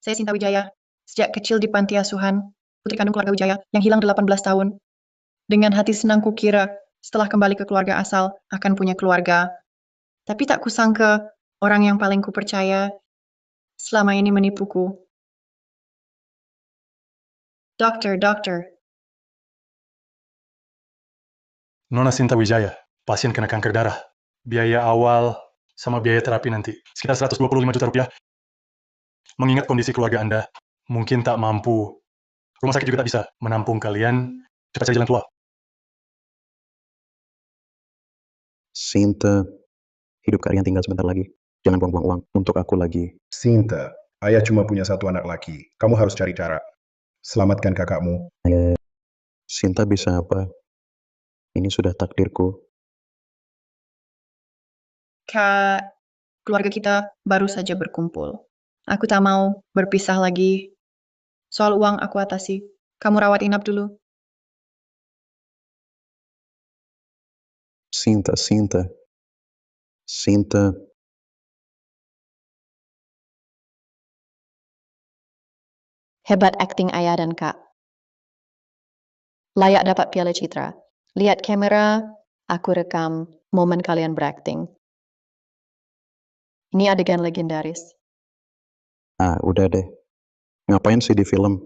Saya Sinta Wijaya. Sejak kecil di panti asuhan, putri kandung keluarga Wijaya yang hilang 18 tahun. Dengan hati senang kukira, setelah kembali ke keluarga asal, akan punya keluarga. Tapi tak kusangka, orang yang paling kupercaya selama ini menipuku. Dokter. Nona Sinta Wijaya, pasien kena kanker darah. Biaya awal sama biaya terapi nanti sekitar 125 juta rupiah. Mengingat kondisi keluarga Anda, mungkin tak mampu. Rumah sakit juga tak bisa menampung kalian. Cepat saja jalan keluar. Sinta, hidup kalian tinggal sebentar lagi. Jangan buang-buang uang untuk aku lagi. Sinta, ayah cuma punya satu anak laki. Kamu harus cari cara. Selamatkan kakakmu. Sinta bisa apa? Ini sudah takdirku. Kak, keluarga kita baru saja berkumpul. Aku tak mau berpisah lagi. Soal uang aku atasi. Kamu rawat inap dulu. Sinta. Hebat akting ayah dan kak. Layak dapat piala citra. Lihat kamera, aku rekam momen kalian berakting. Ini adegan legendaris. Udah deh. Ngapain sih di film?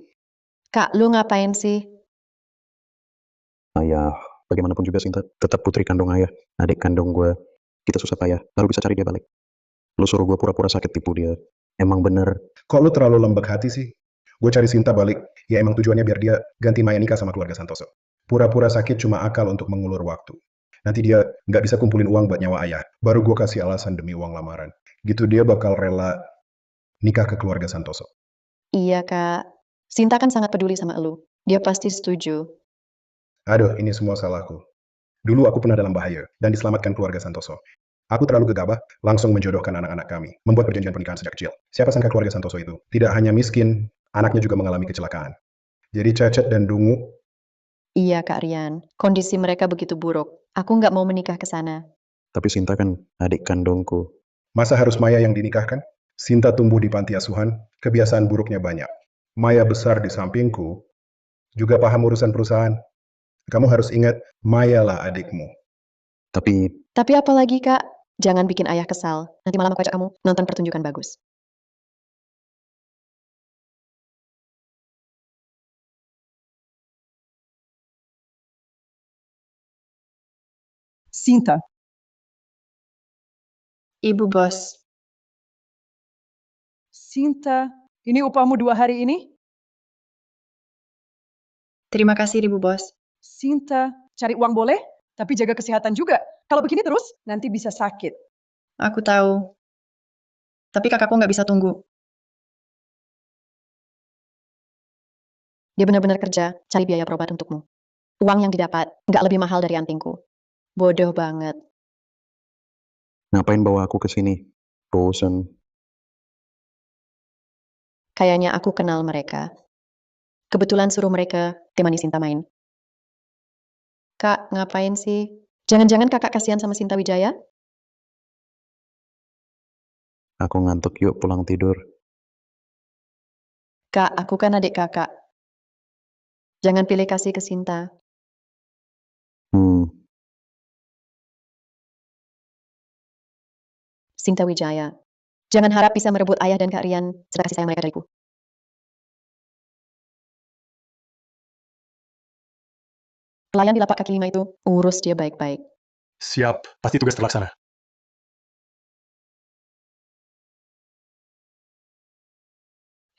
Kak, lu ngapain sih? Ya, bagaimanapun juga Sinta tetap putri kandung ayah. Adik kandung gue. Kita susah payah, baru bisa cari dia balik. Lu suruh gue pura-pura sakit tipu dia. Emang bener. Kok lu terlalu lembek hati sih? Gue cari Sinta balik. Ya emang tujuannya biar dia ganti Maya nikah sama keluarga Santoso. Pura-pura sakit cuma akal untuk mengulur waktu. Nanti dia nggak bisa kumpulin uang buat nyawa ayah. Baru gue kasih alasan demi uang lamaran. Gitu dia bakal rela nikah ke keluarga Santoso. Iya kak. Sinta kan sangat peduli sama elu. Dia pasti setuju. Aduh, ini semua salahku. Dulu aku pernah dalam bahaya dan diselamatkan keluarga Santoso. Aku terlalu gegabah, langsung menjodohkan anak-anak kami, membuat perjanjian pernikahan sejak kecil. Siapa sangka keluarga Santoso itu tidak hanya miskin, anaknya juga mengalami kecelakaan. Jadi Cecet dan Dungu, Iya kak Rian. Kondisi mereka begitu buruk. Aku nggak mau menikah ke sana. Tapi Sinta kan adik kandungku. masa harus Maya yang dinikahkan? Sinta tumbuh di panti asuhan, kebiasaan buruknya banyak. Maya besar di sampingku, juga paham urusan perusahaan. Kamu harus ingat, Maya lah adikmu. Tapi apalagi kak? Jangan bikin ayah kesal. Nanti malam aku ajak kamu nonton pertunjukan bagus. Sinta, Ibu bos, Sinta, ini upahmu 2 hari ini? terima kasih Ibu bos. Sinta, cari uang boleh, tapi jaga kesehatan juga. Kalau begini terus, nanti bisa sakit. Aku tahu. Tapi kakakku nggak bisa tunggu. Dia benar-benar kerja, cari biaya berobat untukmu. Uang yang didapat nggak lebih mahal dari antingku. Bodoh banget. Ngapain bawa aku ke sini? Bosen. Kayaknya aku kenal mereka. Kebetulan suruh mereka temani Sinta main. Kak, ngapain sih? Jangan-jangan kakak kasihan sama Sinta Wijaya? Aku ngantuk, yuk pulang tidur. Kak, aku kan adik kakak. Jangan pilih kasih ke Sinta. Sinta Wijaya. Jangan harap bisa merebut ayah dan Kak Rian serta kasih sayang mereka dariku. Pelayan di lapak kaki 5 itu, urus dia baik-baik. Siap, pasti tugas terlaksana.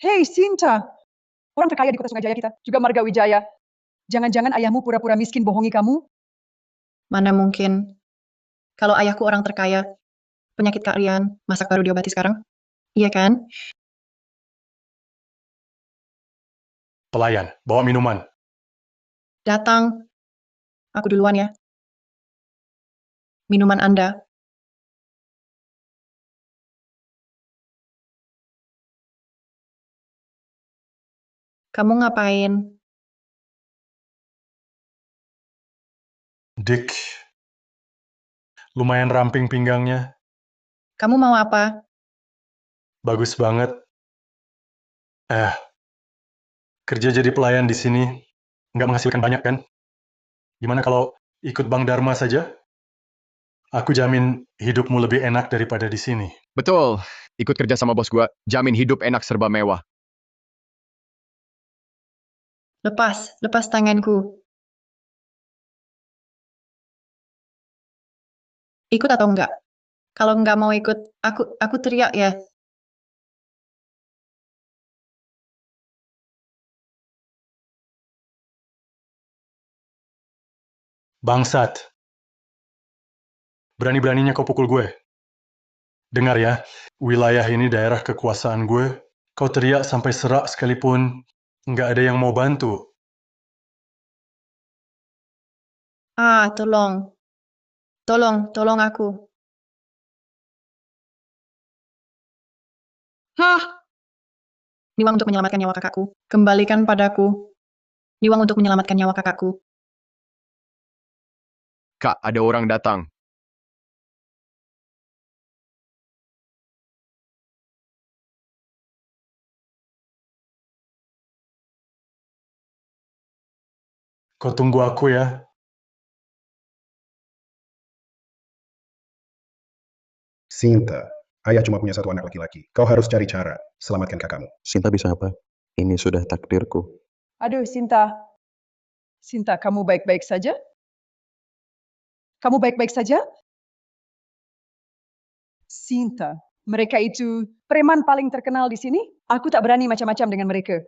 Hei Sinta, orang terkaya di kota Sungajaya kita, juga Marga Wijaya. Jangan-jangan ayahmu pura-pura miskin bohongi kamu? Mana mungkin. Kalau ayahku orang terkaya, penyakit Kak Rian, masak baru diobati sekarang? Iya kan? Pelayan, bawa minuman. Datang. Aku duluan ya. Minuman Anda. Kamu ngapain? Dick, lumayan ramping pinggangnya. Kamu mau apa? Bagus banget. Kerja jadi pelayan di sini nggak menghasilkan banyak kan? Gimana kalau ikut Bang Dharma saja? Aku jamin hidupmu lebih enak daripada di sini. Betul, ikut kerja sama bos gua, jamin hidup enak serba mewah. Lepas tanganku. Ikut atau enggak? Kalau enggak mau ikut, aku teriak ya. Bangsat. Berani-beraninya kau pukul gue. Dengar ya, wilayah ini daerah kekuasaan gue. Kau teriak sampai serak sekalipun, nggak ada yang mau bantu. Tolong. Tolong aku. Hah! Ini uang untuk menyelamatkan nyawa kakakku. Kembalikan padaku. Ini uang untuk menyelamatkan nyawa kakakku. Kak, ada orang datang. Kau tunggu aku ya. Sinta, ayah cuma punya satu anak laki-laki. Kau harus cari cara selamatkan kakakmu. Sinta bisa apa? Ini sudah takdirku. Aduh, Sinta. Sinta, kamu baik-baik saja? Kamu baik-baik saja? Sinta, mereka itu preman paling terkenal di sini. Aku tak berani macam-macam dengan mereka.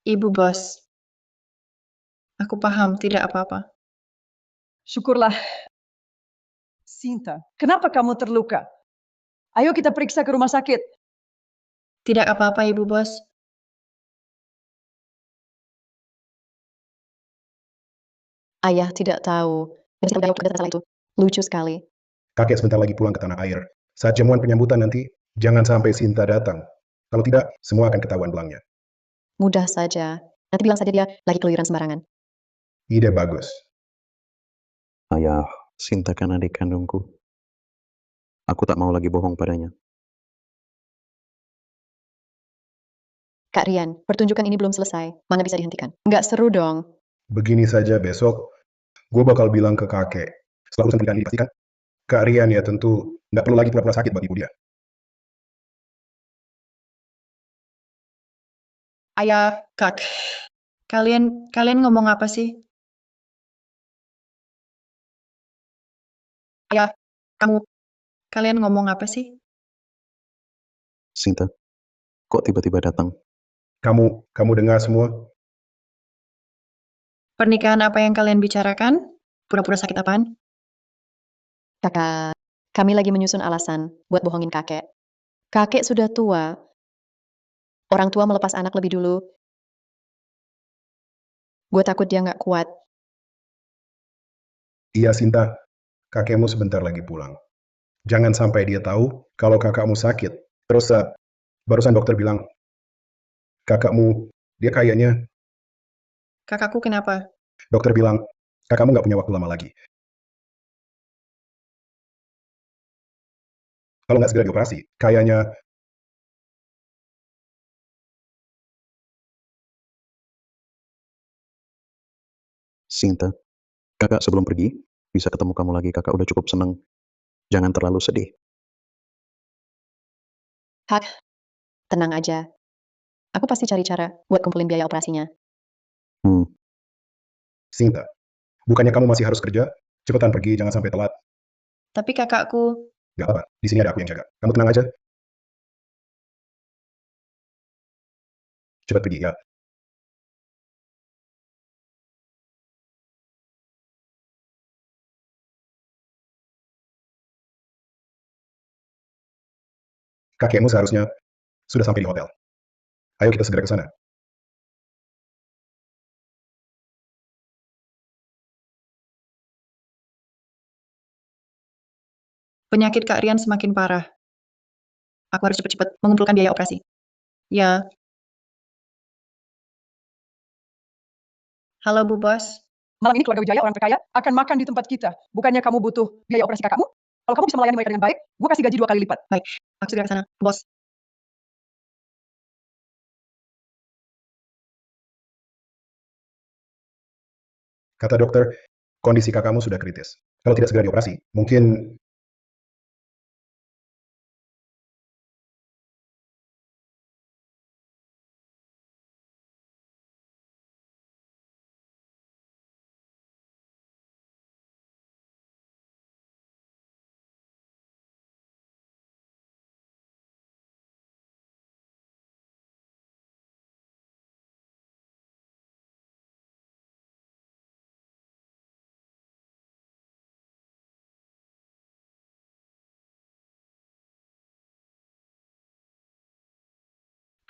Ibu bos. Aku paham, tidak apa-apa. Syukurlah. Sinta, kenapa kamu terluka? Ayo kita periksa ke rumah sakit. Tidak apa-apa, Ibu bos. Ayah tidak tahu. Dan Sinta udah itu. Lucu sekali. Kakek sebentar lagi pulang ke tanah air. Saat jamuan penyambutan nanti, jangan sampai Sinta datang. Kalau tidak, semua akan ketahuan belangnya. Mudah saja. Nanti bilang saja dia lagi keluyuran sembarangan. Ide bagus. Ayah, Sinta kan adik kandungku. Aku tak mau lagi bohong padanya. Kak Rian, pertunjukan ini belum selesai. Mana bisa dihentikan? Nggak seru dong. Begini saja besok, gue bakal bilang ke kakek. Setelah urusan pernikahan ini dipastikan, Kak Rian ya tentu nggak perlu lagi pura-pura sakit buat ibu dia. Ayah, Kak. Kalian ngomong apa sih? Ayah, kalian ngomong apa sih? Sinta, kok tiba-tiba datang? Kamu dengar semua? Pernikahan apa yang kalian bicarakan? Pura-pura sakit apaan? Kakak, kami lagi menyusun alasan buat bohongin kakek. Kakek sudah tua. Orang tua melepas anak lebih dulu. Gue takut dia nggak kuat. Iya Sinta, kakekmu sebentar lagi pulang. Jangan sampai dia tahu kalau kakakmu sakit. Terus barusan dokter bilang, kakakmu, dia kayaknya, Kakakku kenapa? dokter bilang, kakakmu nggak punya waktu lama lagi. Kalau nggak segera dioperasi, kayaknya Sinta, kakak sebelum pergi, bisa ketemu kamu lagi. Kakak udah cukup seneng. Jangan terlalu sedih. Hak, tenang aja. Aku pasti cari cara buat kumpulin biaya operasinya. Sinta, bukannya kamu masih harus kerja? Cepetan pergi, jangan sampai telat. Tapi kakakku, Nggak apa, di sini ada aku yang jaga. Kamu tenang aja. Cepat pergi ya. Kakekmu seharusnya sudah sampai di hotel. Ayo kita segera ke sana. penyakit Kak Rian semakin parah. Aku harus cepat-cepat mengumpulkan biaya operasi. Ya. Halo, Bu Bos. Malam ini keluarga Wijaya orang terkaya akan makan di tempat kita. Bukannya kamu butuh biaya operasi kakakmu? Kalau kamu bisa melayani mereka dengan baik, gue kasih gaji 2 kali lipat. Baik, aku segera ke sana. Bos. Kata dokter, kondisi kakakmu sudah kritis. Kalau tidak segera dioperasi, mungkin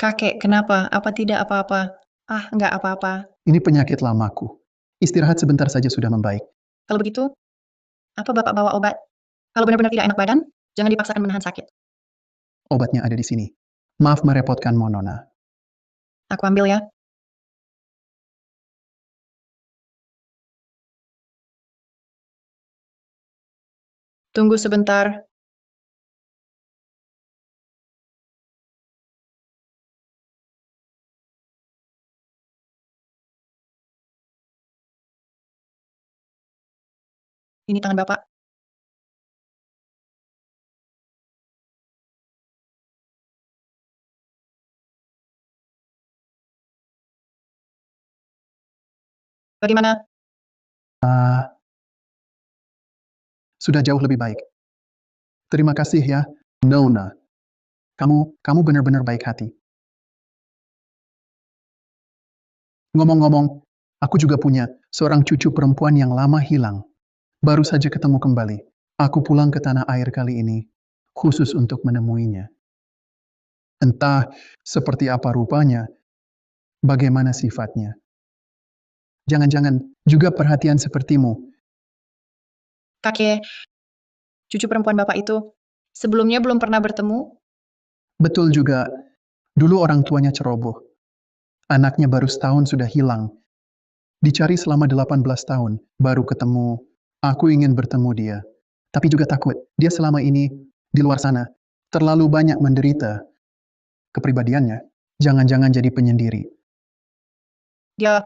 Kakek, kenapa? Apa tidak apa-apa? Ah, nggak apa-apa. Ini penyakit lamaku. Istirahat sebentar saja sudah membaik. Kalau begitu, apa Bapak bawa obat? Kalau benar-benar tidak enak badan, jangan dipaksakan menahan sakit. Obatnya ada di sini. Maaf merepotkanmu, Nona. Aku ambil ya. Tunggu sebentar. Ini tangan Bapak. Bagaimana? Sudah jauh lebih baik. Terima kasih ya, Nona. Kamu benar-benar baik hati. Ngomong-ngomong, aku juga punya seorang cucu perempuan yang lama hilang. Baru saja ketemu kembali. Aku pulang ke tanah air kali ini, khusus untuk menemuinya. Entah seperti apa rupanya, bagaimana sifatnya. Jangan-jangan juga perhatian sepertimu. Kakek, cucu perempuan Bapak itu sebelumnya belum pernah bertemu. Betul juga, dulu orang tuanya ceroboh. Anaknya baru setahun sudah hilang. Dicari selama 18 tahun, baru ketemu. Aku ingin bertemu dia. Tapi juga takut, dia selama ini di luar sana terlalu banyak menderita. Kepribadiannya, jangan-jangan jadi penyendiri. Dia,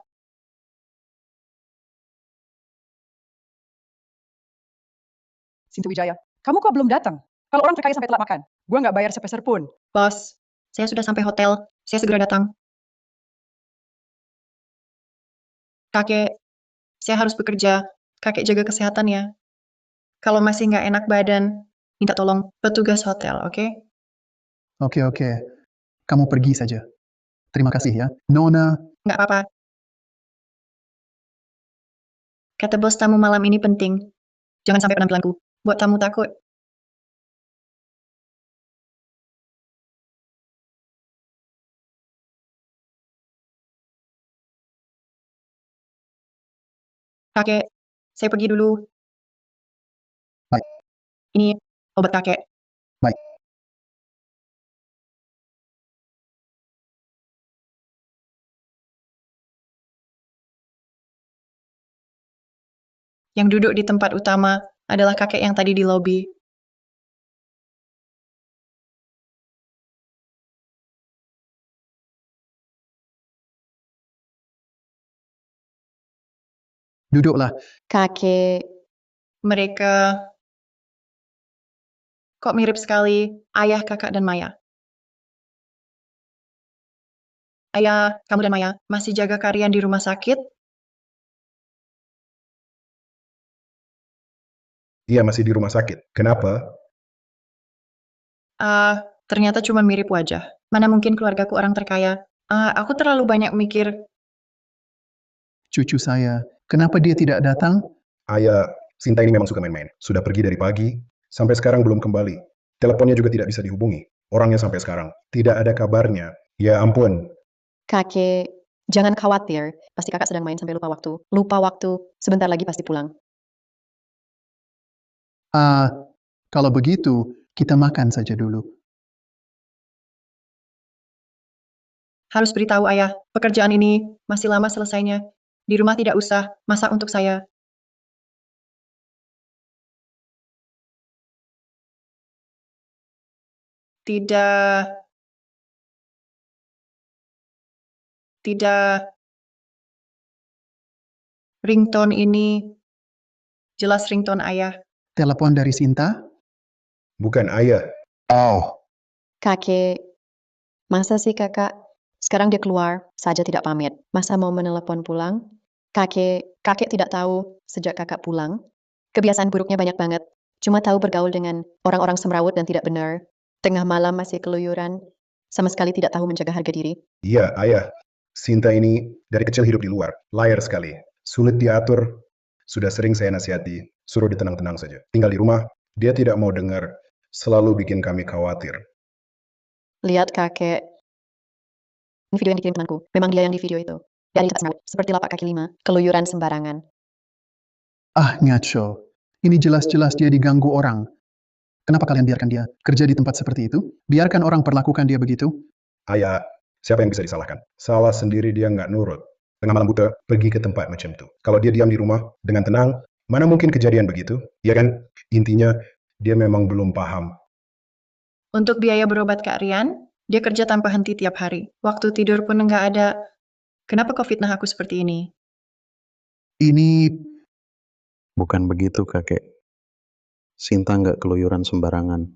Sinta Wijaya, kamu kok belum datang? Kalau orang terkaya sampai telat makan, gua nggak bayar sepeser pun. bos, saya sudah sampai hotel. Saya segera datang. Kakek, saya harus bekerja. Kakek jaga kesehatan ya. Kalau masih nggak enak badan, minta tolong petugas hotel, oke? Oke. Kamu pergi saja. Terima kasih ya. Nona, Nggak apa-apa. Kata bos tamu malam ini penting. Jangan sampai penampilanku buat tamu takut. Kakek, saya pergi dulu. Baik. Ini obat kakek. Baik. Yang duduk di tempat utama adalah kakek yang tadi di lobi. duduklah. Kakek, Mereka kok mirip sekali ayah, kakak, dan Maya. Ayah, kamu dan Maya masih jaga kalian di rumah sakit? dia masih di rumah sakit. Kenapa? Ternyata cuma mirip wajah. Mana mungkin keluargaku orang terkaya. Aku terlalu banyak mikir. Cucu saya, kenapa dia tidak datang? Ayah, Sinta ini memang suka main-main. Sudah pergi dari pagi, sampai sekarang belum kembali. Teleponnya juga tidak bisa dihubungi. Orangnya sampai sekarang tidak ada kabarnya. Ya ampun, kakek, jangan khawatir. Pasti kakak sedang main sampai lupa waktu. Lupa waktu, sebentar lagi pasti pulang. Kalau begitu, kita makan saja dulu. Harus beritahu ayah, pekerjaan ini masih lama selesainya. Di rumah tidak usah masak untuk saya. Tidak, tidak. Ringtone ini jelas ringtone ayah. Telepon dari Sinta? Bukan ayah. Oh, Kakek, masa sih kakak? Sekarang dia keluar, saja tidak pamit. Masa mau menelepon pulang? Kakek tidak tahu sejak kakak pulang. Kebiasaan buruknya banyak banget. Cuma tahu bergaul dengan orang-orang semrawut dan tidak benar. Tengah malam masih keluyuran. Sama sekali tidak tahu menjaga harga diri. Iya, ayah. Sinta ini dari kecil hidup di luar. Liar sekali. Sulit diatur. Sudah sering saya nasihati. Suruh ditenang-tenang saja. Tinggal di rumah, dia tidak mau dengar. Selalu bikin kami khawatir. Lihat kakek. Ini video yang dikirim temanku. Memang dia yang di video itu. Dari tempat semrawut, seperti lapak kaki 5, keluyuran sembarangan. ngaco. Ini jelas-jelas dia diganggu orang. Kenapa kalian biarkan dia kerja di tempat seperti itu? Biarkan orang perlakukan dia begitu? Ayah, siapa yang bisa disalahkan? Salah sendiri dia nggak nurut. Tengah malam buta, pergi ke tempat macam itu. Kalau dia diam di rumah dengan tenang, mana mungkin kejadian begitu? Ya kan? Intinya, dia memang belum paham. Untuk biaya berobat Kak Rian, dia kerja tanpa henti tiap hari. Waktu tidur pun nggak ada. Kenapa kau fitnah aku seperti ini? Ini Bukan begitu, kakek. Sinta nggak keluyuran sembarangan.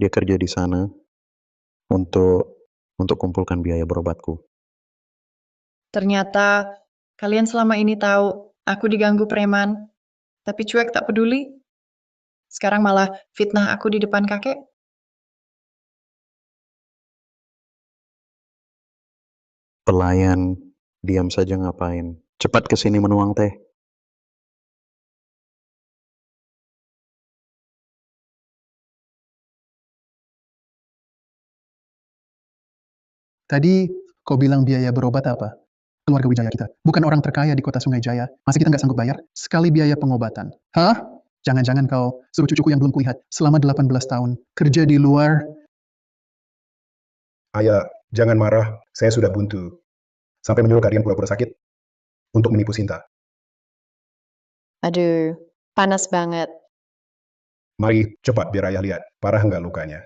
Dia kerja di sana untuk kumpulkan biaya berobatku. Ternyata kalian selama ini tahu aku diganggu preman, tapi cuek tak peduli. Sekarang malah fitnah aku di depan kakek. Pelayan, diam saja ngapain? Cepat ke sini menuang teh. tadi kau bilang biaya berobat apa? Keluarga Wijaya kita. Bukan orang terkaya di kota Sungai Jaya. Masa kita nggak sanggup bayar? Sekali biaya pengobatan. Hah? Jangan-jangan kau suruh cucuku yang belum kulihat selama 18 tahun kerja di luar. Ayah, jangan marah. Saya sudah buntu. Sampai menyuruh kalian pura-pura sakit untuk menipu Sinta. Aduh, panas banget. Mari, cepat biar ayah lihat. Parah nggak lukanya?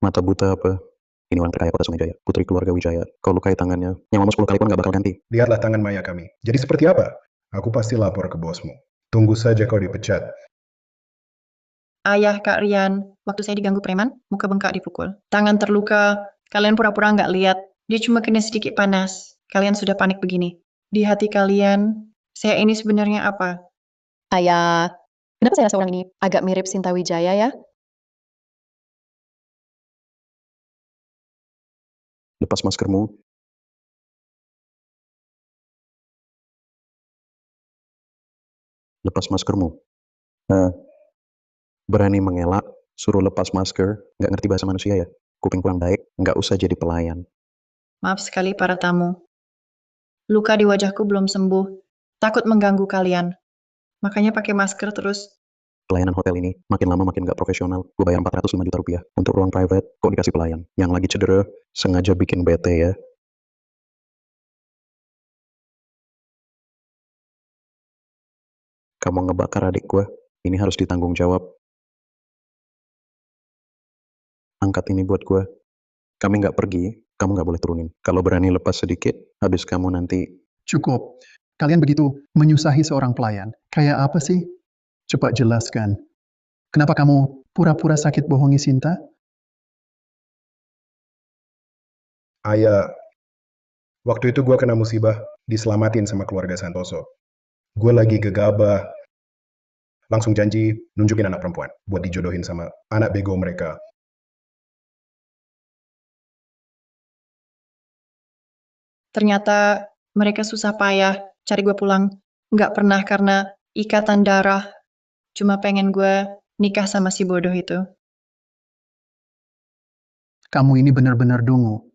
Mata buta apa? Ini orang terkaya kota Sungai Jaya, putri keluarga Wijaya. Kau lukai tangannya, yang ngomong 10 kali pun nggak bakal ganti. Lihatlah tangan maya kami. Jadi seperti apa? Aku pasti lapor ke bosmu. Tunggu saja kau dipecat. Ayah Kak Rian, waktu saya diganggu preman, muka bengkak dipukul. Tangan terluka, kalian pura-pura nggak lihat. Dia cuma kena sedikit panas. Kalian sudah panik begini. Di hati kalian, saya ini sebenarnya apa? Ayah, kenapa saya rasa orang ini agak mirip Sinta Wijaya ya? Lepas maskermu. Lepas maskermu. Berani mengelak, suruh lepas masker, nggak ngerti bahasa manusia ya? Kuping kurang baik, nggak usah jadi pelayan. Maaf sekali para tamu. Luka di wajahku belum sembuh. Takut mengganggu kalian. Makanya pakai masker terus. Pelayanan hotel ini makin lama makin nggak profesional. Gue bayar 405 juta rupiah untuk ruang private, kok dikasih pelayan. Yang lagi cedera, sengaja bikin bete ya. Kamu ngebakar adik gue, ini harus ditanggung jawab. Angkat ini buat gue. Kami nggak pergi, kamu nggak boleh turunin. Kalau berani lepas sedikit, habis kamu nanti. Cukup. Kalian begitu menyusahi seorang pelayan. Kayak apa sih? Coba jelaskan. Kenapa kamu pura-pura sakit bohongi Sinta? Ayah, waktu itu gue kena musibah, diselamatin sama keluarga Santoso. Gue lagi gegabah. Langsung janji nunjukin anak perempuan buat dijodohin sama anak bego mereka. Ternyata mereka susah payah cari gue pulang. Nggak pernah karena ikatan darah. Cuma pengen gue nikah sama si bodoh itu. Kamu ini benar-benar dungu.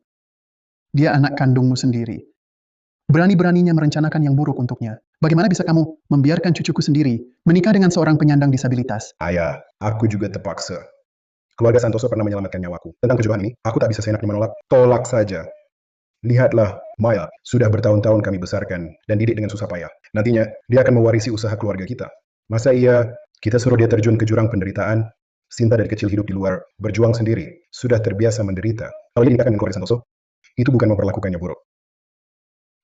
Dia anak kandungmu sendiri. Berani-beraninya merencanakan yang buruk untuknya. Bagaimana bisa kamu membiarkan cucuku sendiri menikah dengan seorang penyandang disabilitas? Ayah, aku juga terpaksa. Keluarga Santoso pernah menyelamatkan nyawaku. Tentang kejodohan ini, aku tak bisa seenaknya menolak. Tolak saja. Lihatlah, Maya, sudah bertahun-tahun kami besarkan dan didik dengan susah payah. Nantinya, dia akan mewarisi usaha keluarga kita. Masa iya, kita suruh dia terjun ke jurang penderitaan? Sinta dari kecil hidup di luar, berjuang sendiri, sudah terbiasa menderita. Kalau dia nikahkan dengan keluarga Santoso, itu bukan memperlakukannya buruk.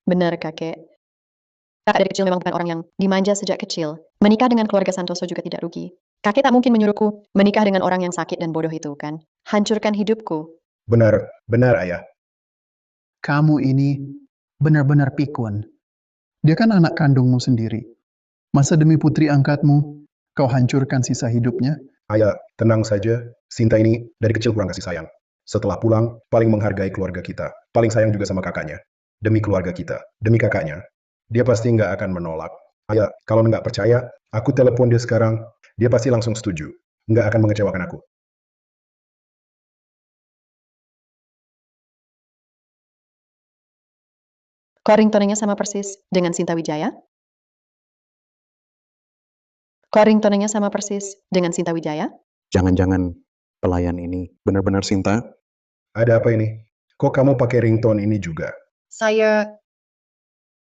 Benar, kakek. Kakak dari kecil memang bukan orang yang dimanja sejak kecil. Menikah dengan keluarga Santoso juga tidak rugi. Kakek tak mungkin menyuruhku menikah dengan orang yang sakit dan bodoh itu, kan? Hancurkan hidupku. Benar, benar ayah. Kamu ini benar-benar pikun. Dia kan anak kandungmu sendiri. Masa demi putri angkatmu, kau hancurkan sisa hidupnya? Ayah, tenang saja. Sinta ini dari kecil kurang kasih sayang. Setelah pulang, paling menghargai keluarga kita. Paling sayang juga sama kakaknya. Demi keluarga kita, demi kakaknya. Dia pasti nggak akan menolak. Ayah, kalau nggak percaya, aku telepon dia sekarang. Dia pasti langsung setuju. Nggak akan mengecewakan aku. Kok ringtonenya sama persis dengan Sinta Wijaya? Kok ringtonenya sama persis dengan Sinta Wijaya? Jangan-jangan pelayan ini benar-benar Sinta? Ada apa ini? Kok kamu pakai ringtone ini juga?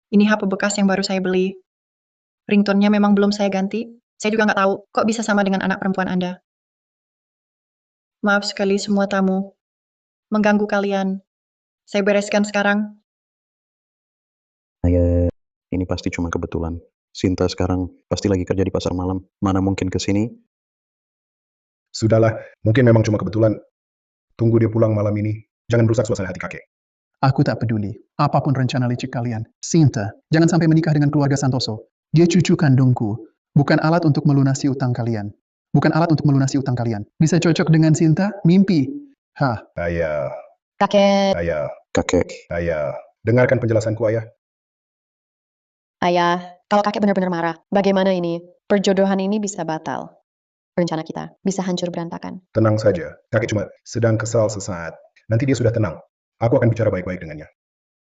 Ini HP bekas yang baru saya beli. Ringtone-nya memang belum saya ganti. Saya juga nggak tahu kok bisa sama dengan anak perempuan Anda. Maaf sekali semua tamu. Mengganggu kalian. Saya bereskan sekarang. Ini pasti cuma kebetulan. Sinta sekarang pasti lagi kerja di pasar malam. Mana mungkin ke sini? Sudahlah, mungkin memang cuma kebetulan. Tunggu dia pulang malam ini. Jangan merusak suasana hati kakek. Aku tak peduli. Apapun rencana licik kalian. Sinta, jangan sampai menikah dengan keluarga Santoso. Dia cucu kandungku. Bukan alat untuk melunasi utang kalian. Bukan alat untuk melunasi utang kalian. Bisa cocok dengan Sinta? Mimpi. Hah, Ayah, Kakek, ayah, Kakek, ayah. Dengarkan penjelasanku, ayah. ayah, kalau kakek benar-benar marah, bagaimana ini? Perjodohan ini bisa batal. Rencana kita bisa hancur berantakan. Tenang saja. Kakek cuma sedang kesal sesaat. Nanti dia sudah tenang. Aku akan bicara baik-baik dengannya.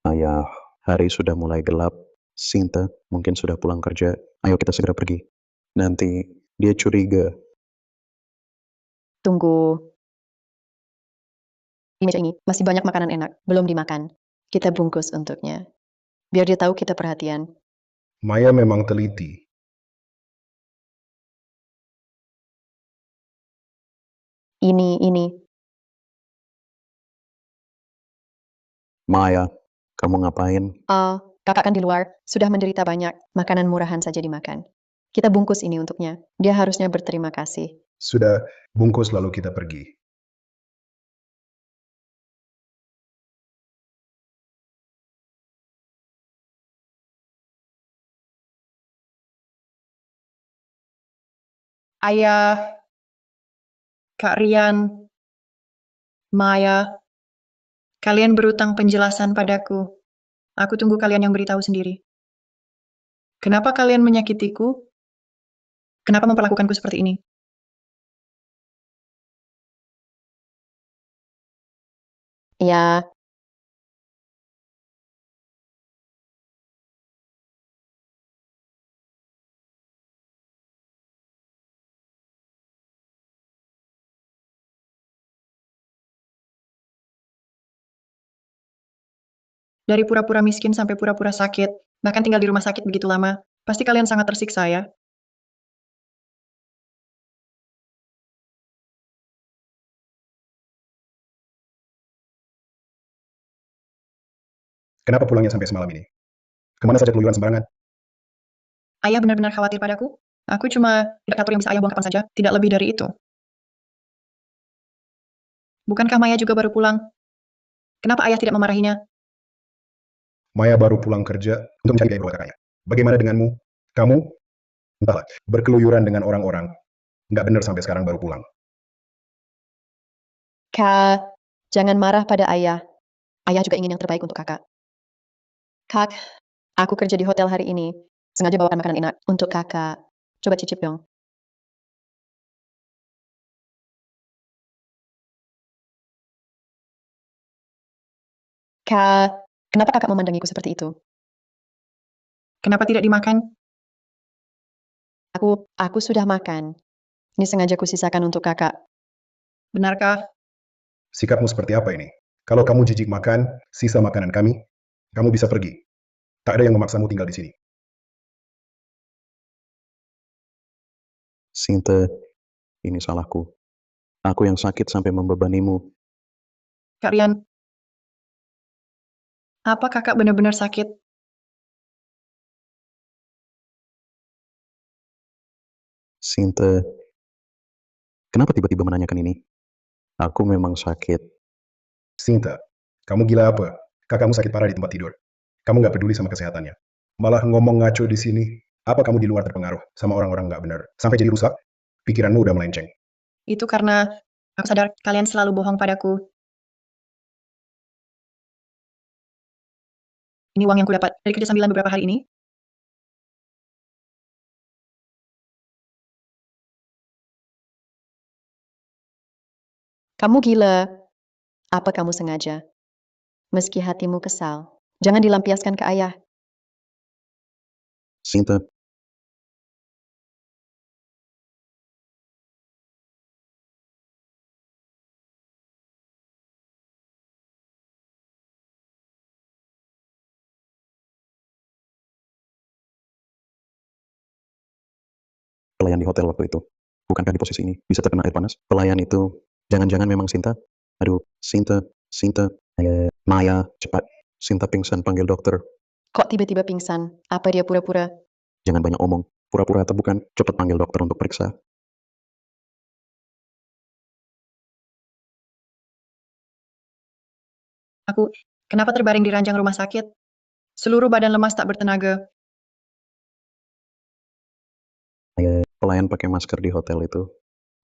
ayah, hari sudah mulai gelap. Sinta mungkin sudah pulang kerja. Ayo kita segera pergi. Nanti dia curiga. Tunggu. Di meja ini masih banyak makanan enak, belum dimakan. Kita bungkus untuknya. Biar dia tahu kita perhatian. Maya memang teliti. Ini. Maya, kamu ngapain? Kakak kan di luar, sudah menderita banyak. Makanan murahan saja dimakan. Kita bungkus ini untuknya. Dia harusnya berterima kasih. Sudah bungkus lalu kita pergi. Ayah, Kak Rian, Maya, kalian berutang penjelasan padaku. Aku tunggu kalian yang beritahu sendiri. Kenapa kalian menyakitiku? Kenapa memperlakukanku seperti ini? Ya, Dari pura-pura miskin sampai pura-pura sakit, bahkan tinggal di rumah sakit begitu lama, pasti kalian sangat tersiksa ya. Kenapa pulangnya sampai semalam ini? Kemana saja keluyuran sembarangan? Ayah benar-benar khawatir padaku. Aku cuma tidak atur yang bisa ayah buang kapan saja, tidak lebih dari itu. Bukankah Maya juga baru pulang? Kenapa ayah tidak memarahinya? Maya baru pulang kerja untuk mencari biaya berobat kakaknya. Bagaimana denganmu? Kamu? Entahlah, berkeluyuran dengan orang-orang. Nggak benar sampai sekarang baru pulang. Kak, jangan marah pada ayah. Ayah juga ingin yang terbaik untuk kakak. Kak, aku kerja di hotel hari ini. Sengaja bawakan makanan enak untuk kakak. Coba cicip dong. Kak, kenapa kakak memandangiku seperti itu? Kenapa tidak dimakan? Aku sudah makan. Ini sengaja kusisakan untuk kakak. Benarkah? Sikapmu seperti apa ini? Kalau kamu jijik makan, sisa makanan kami, kamu bisa pergi. Tak ada yang memaksamu tinggal di sini. Sinta, ini salahku. Aku yang sakit sampai membebanimu. Kak Rian, apa kakak benar-benar sakit? Sinta, kenapa tiba-tiba menanyakan ini? Aku memang sakit. Sinta, kamu gila apa? Kakakmu sakit parah di tempat tidur. Kamu nggak peduli sama kesehatannya. Malah ngomong ngaco di sini. Apa kamu di luar terpengaruh sama orang-orang nggak benar? Sampai jadi rusak? Pikiranmu udah melenceng. Itu karena aku sadar kalian selalu bohong padaku. Ini uang yang ku dapat dari kerja sambilan beberapa hari ini. Kamu gila. Apa kamu sengaja? Meski hatimu kesal, jangan dilampiaskan ke ayah. Sinta, pelayan di hotel waktu itu. Bukankah di posisi ini bisa terkena air panas? Pelayan itu, jangan-jangan memang Sinta? Aduh, Sinta, Maya, cepat. Sinta pingsan, panggil dokter. Kok tiba-tiba pingsan? Apa dia pura-pura? Jangan banyak omong. Pura-pura atau bukan, cepat panggil dokter untuk periksa. Aku, kenapa terbaring di ranjang rumah sakit? Seluruh badan lemas tak bertenaga. Pelayan pakai masker di hotel itu.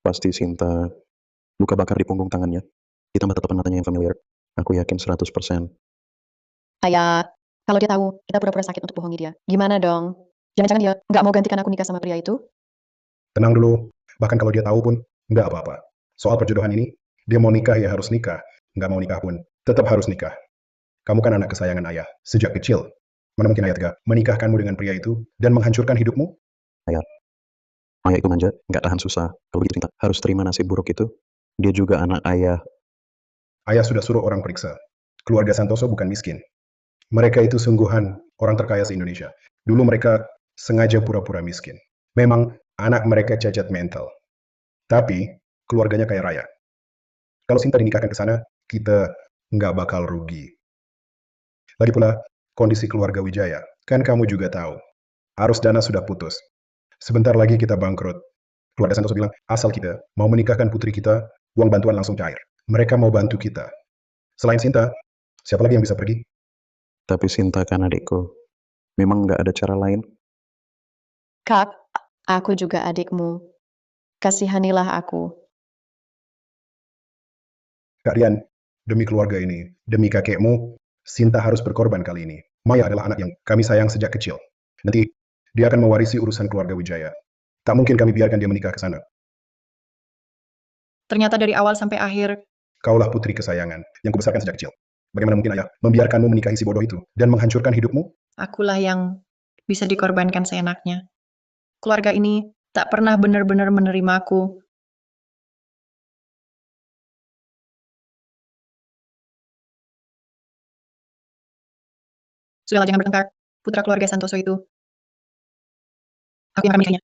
Pasti Sinta luka bakar di punggung tangannya. Ditambah tatapan matanya yang familiar. Aku yakin 100%. Ayah, kalau dia tahu kita pura-pura sakit untuk bohongi dia, gimana dong? Jangan-jangan dia nggak mau gantikan aku nikah sama pria itu? Tenang dulu. Bahkan kalau dia tahu pun, nggak apa-apa. Soal perjodohan ini, dia mau nikah ya harus nikah. Nggak mau nikah pun, tetap harus nikah. Kamu kan anak kesayangan ayah, sejak kecil. Mana mungkin ayah tega menikahkanmu dengan pria itu dan menghancurkan hidupmu? Maya itu manja, nggak tahan susah. Kalau begitu Sinta harus terima nasib buruk itu. Dia juga anak ayah. Ayah sudah suruh orang periksa. Keluarga Santoso bukan miskin. Mereka itu sungguhan orang terkaya se-Indonesia. Dulu mereka sengaja pura-pura miskin. Memang anak mereka cacat mental. Tapi keluarganya kaya raya. Kalau Sinta dinikahkan ke sana, kita nggak bakal rugi. Lagi pula, kondisi keluarga Wijaya, kan kamu juga tahu. Arus dana sudah putus. Sebentar lagi kita bangkrut. Keluarga Santoso bilang, asal kita mau menikahkan putri kita, uang bantuan langsung cair. Mereka mau bantu kita. Selain Sinta, siapa lagi yang bisa pergi? Tapi Sinta kan adikku. Memang nggak ada cara lain. Kak, aku juga adikmu. Kasihanilah aku. Kak Rian, demi keluarga ini, demi kakekmu, Sinta harus berkorban kali ini. Maya adalah anak yang kami sayang sejak kecil. Nanti dia akan mewarisi urusan keluarga Wijaya. Tak mungkin kami biarkan dia menikah ke sana. Ternyata dari awal sampai akhir, Kaulah putri kesayangan yang kubesarkan sejak kecil. Bagaimana mungkin ayah membiarkanmu menikahi si bodoh itu dan menghancurkan hidupmu? akulah yang bisa dikorbankan seenaknya. Keluarga ini tak pernah benar-benar menerima aku. Sudahlah, jangan bertengkar. Putra keluarga Santoso itu. Aku yang akan menikahinya.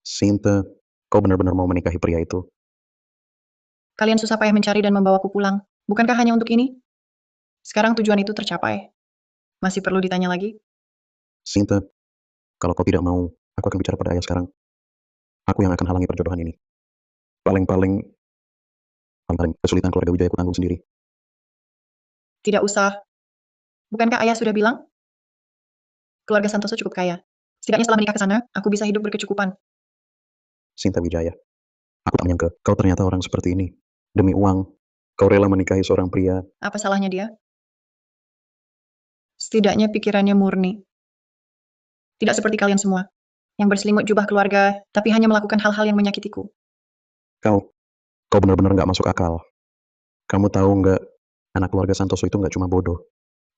Sinta, kau benar-benar mau menikahi pria itu? Kalian susah payah mencari dan membawaku pulang. Bukankah hanya untuk ini? Sekarang tujuan itu tercapai. Masih perlu ditanya lagi? Sinta, kalau kau tidak mau, aku akan bicara pada ayah sekarang. Aku yang akan halangi perjodohan ini. Paling kesulitan keluarga Wijaya aku tanggung sendiri. Tidak usah. Bukankah ayah sudah bilang? Keluarga Santoso cukup kaya. Setidaknya setelah menikah ke sana, aku bisa hidup berkecukupan. Sinta Wijaya, aku tak menyangka kau ternyata orang seperti ini. Demi uang, kau rela menikahi seorang pria. Apa salahnya dia? Setidaknya pikirannya murni. Tidak seperti kalian semua, yang berselimut jubah keluarga, tapi hanya melakukan hal-hal yang menyakitiku. Kau benar-benar nggak masuk akal. Kamu tahu nggak, anak keluarga Santoso itu nggak cuma bodoh.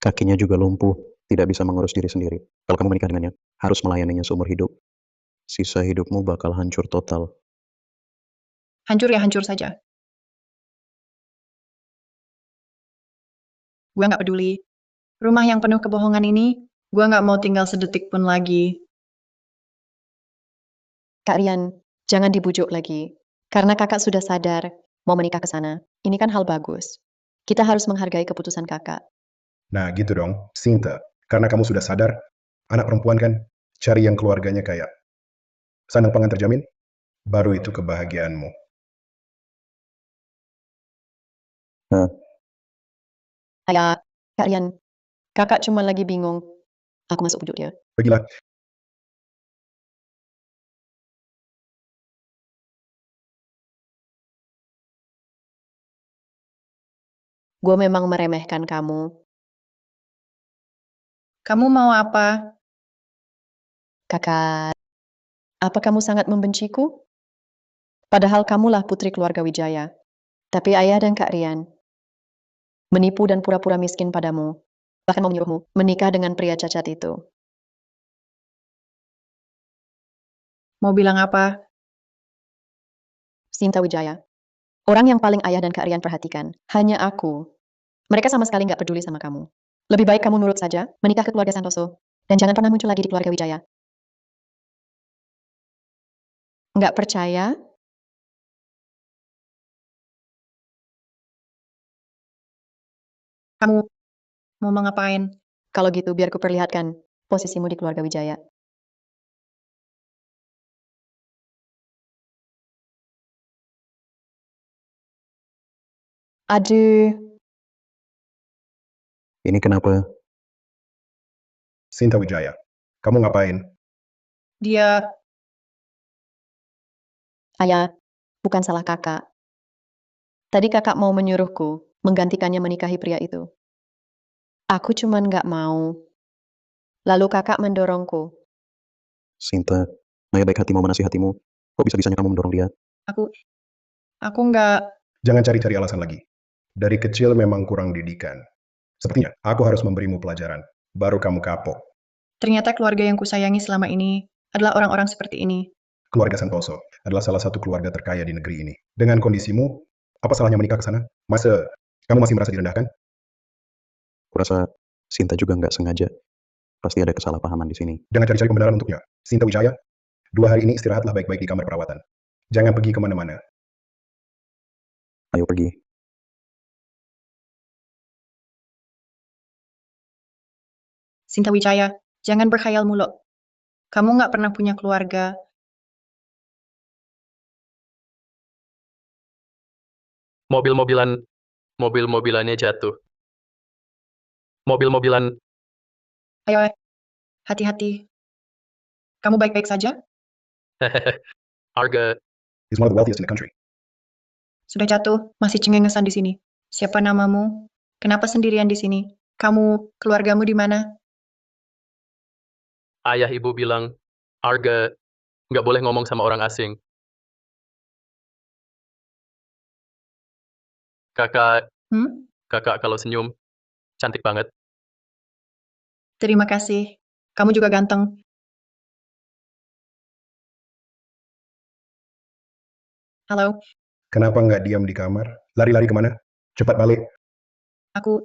Kakinya juga lumpuh, tidak bisa mengurus diri sendiri. Kalau kamu menikah dengannya, harus melayaninya seumur hidup. Sisa hidupmu bakal hancur total. Hancur ya hancur saja. Gue nggak peduli. Rumah yang penuh kebohongan ini, gue nggak mau tinggal sedetik pun lagi. Kak Rian, jangan dibujuk lagi. Karena kakak sudah sadar mau menikah ke sana. Ini kan hal bagus. Kita harus menghargai keputusan kakak. Nah gitu dong, Sinta. Karena kamu sudah sadar, anak perempuan kan, Cari yang keluarganya kaya. Sandang pangan terjamin, baru itu kebahagiaanmu. Ayah, Kak Rian, kakak cuma lagi bingung. Aku masuk pujuk dia. Pergilah. Gue memang meremehkan kamu. Kamu mau apa? Kakak, apa kamu sangat membenciku? Padahal kamulah putri keluarga Wijaya. Tapi ayah dan Kak Rian menipu dan pura-pura miskin padamu. Bahkan mau menyuruhmu menikah dengan pria cacat itu. Mau bilang apa? Sinta Wijaya. Orang yang paling ayah dan Kak Rian perhatikan. Hanya aku. Mereka sama sekali nggak peduli sama kamu. Lebih baik kamu nurut saja, menikah ke keluarga Santoso. Dan jangan pernah muncul lagi di keluarga Wijaya. Nggak percaya? Kamu mau ngapain? Kalau gitu biar ku perlihatkan posisimu di keluarga Wijaya. Aduh, Ini kenapa? Sinta Wijaya, kamu ngapain? Dia, ayah, bukan salah kakak. Tadi kakak mau menyuruhku menggantikannya menikahi pria itu. Aku cuman nggak mau. Lalu kakak mendorongku. Sinta, Maya baik hati mau menasihatimu. Kok bisa-bisanya kamu mendorong dia? aku nggak, Jangan cari-cari alasan lagi. Dari kecil memang kurang didikan. Sepertinya aku harus memberimu pelajaran. Baru kamu kapok. ternyata keluarga yang kusayangi selama ini adalah orang-orang seperti ini. Keluarga Santoso adalah salah satu keluarga terkaya di negeri ini. Dengan kondisimu, apa salahnya menikah ke sana? Masa kamu masih merasa direndahkan? Kurasa Sinta juga nggak sengaja. Pasti ada kesalahpahaman di sini. Jangan cari-cari pembenaran untuknya. Sinta Wijaya, 2 hari ini istirahatlah baik-baik di kamar perawatan. Jangan pergi kemana-mana. Ayo pergi. Sinta Wijaya, jangan berkhayal mulu. Kamu nggak pernah punya keluarga. Mobil-mobilannya jatuh. Mobil-mobilan, Ayo, hati-hati. Kamu baik-baik saja? Arga, He's one of the wealthiest in the country. Sudah jatuh, masih cengengesan di sini. Siapa namamu? Kenapa sendirian di sini? Kamu, keluargamu di mana? ayah ibu bilang, Arga, nggak boleh ngomong sama orang asing. Kakak, Hmm? kakak kalau senyum, cantik banget. Terima kasih. Kamu juga ganteng. Halo, Kenapa nggak diam di kamar? Lari-lari kemana? Cepat balik. aku...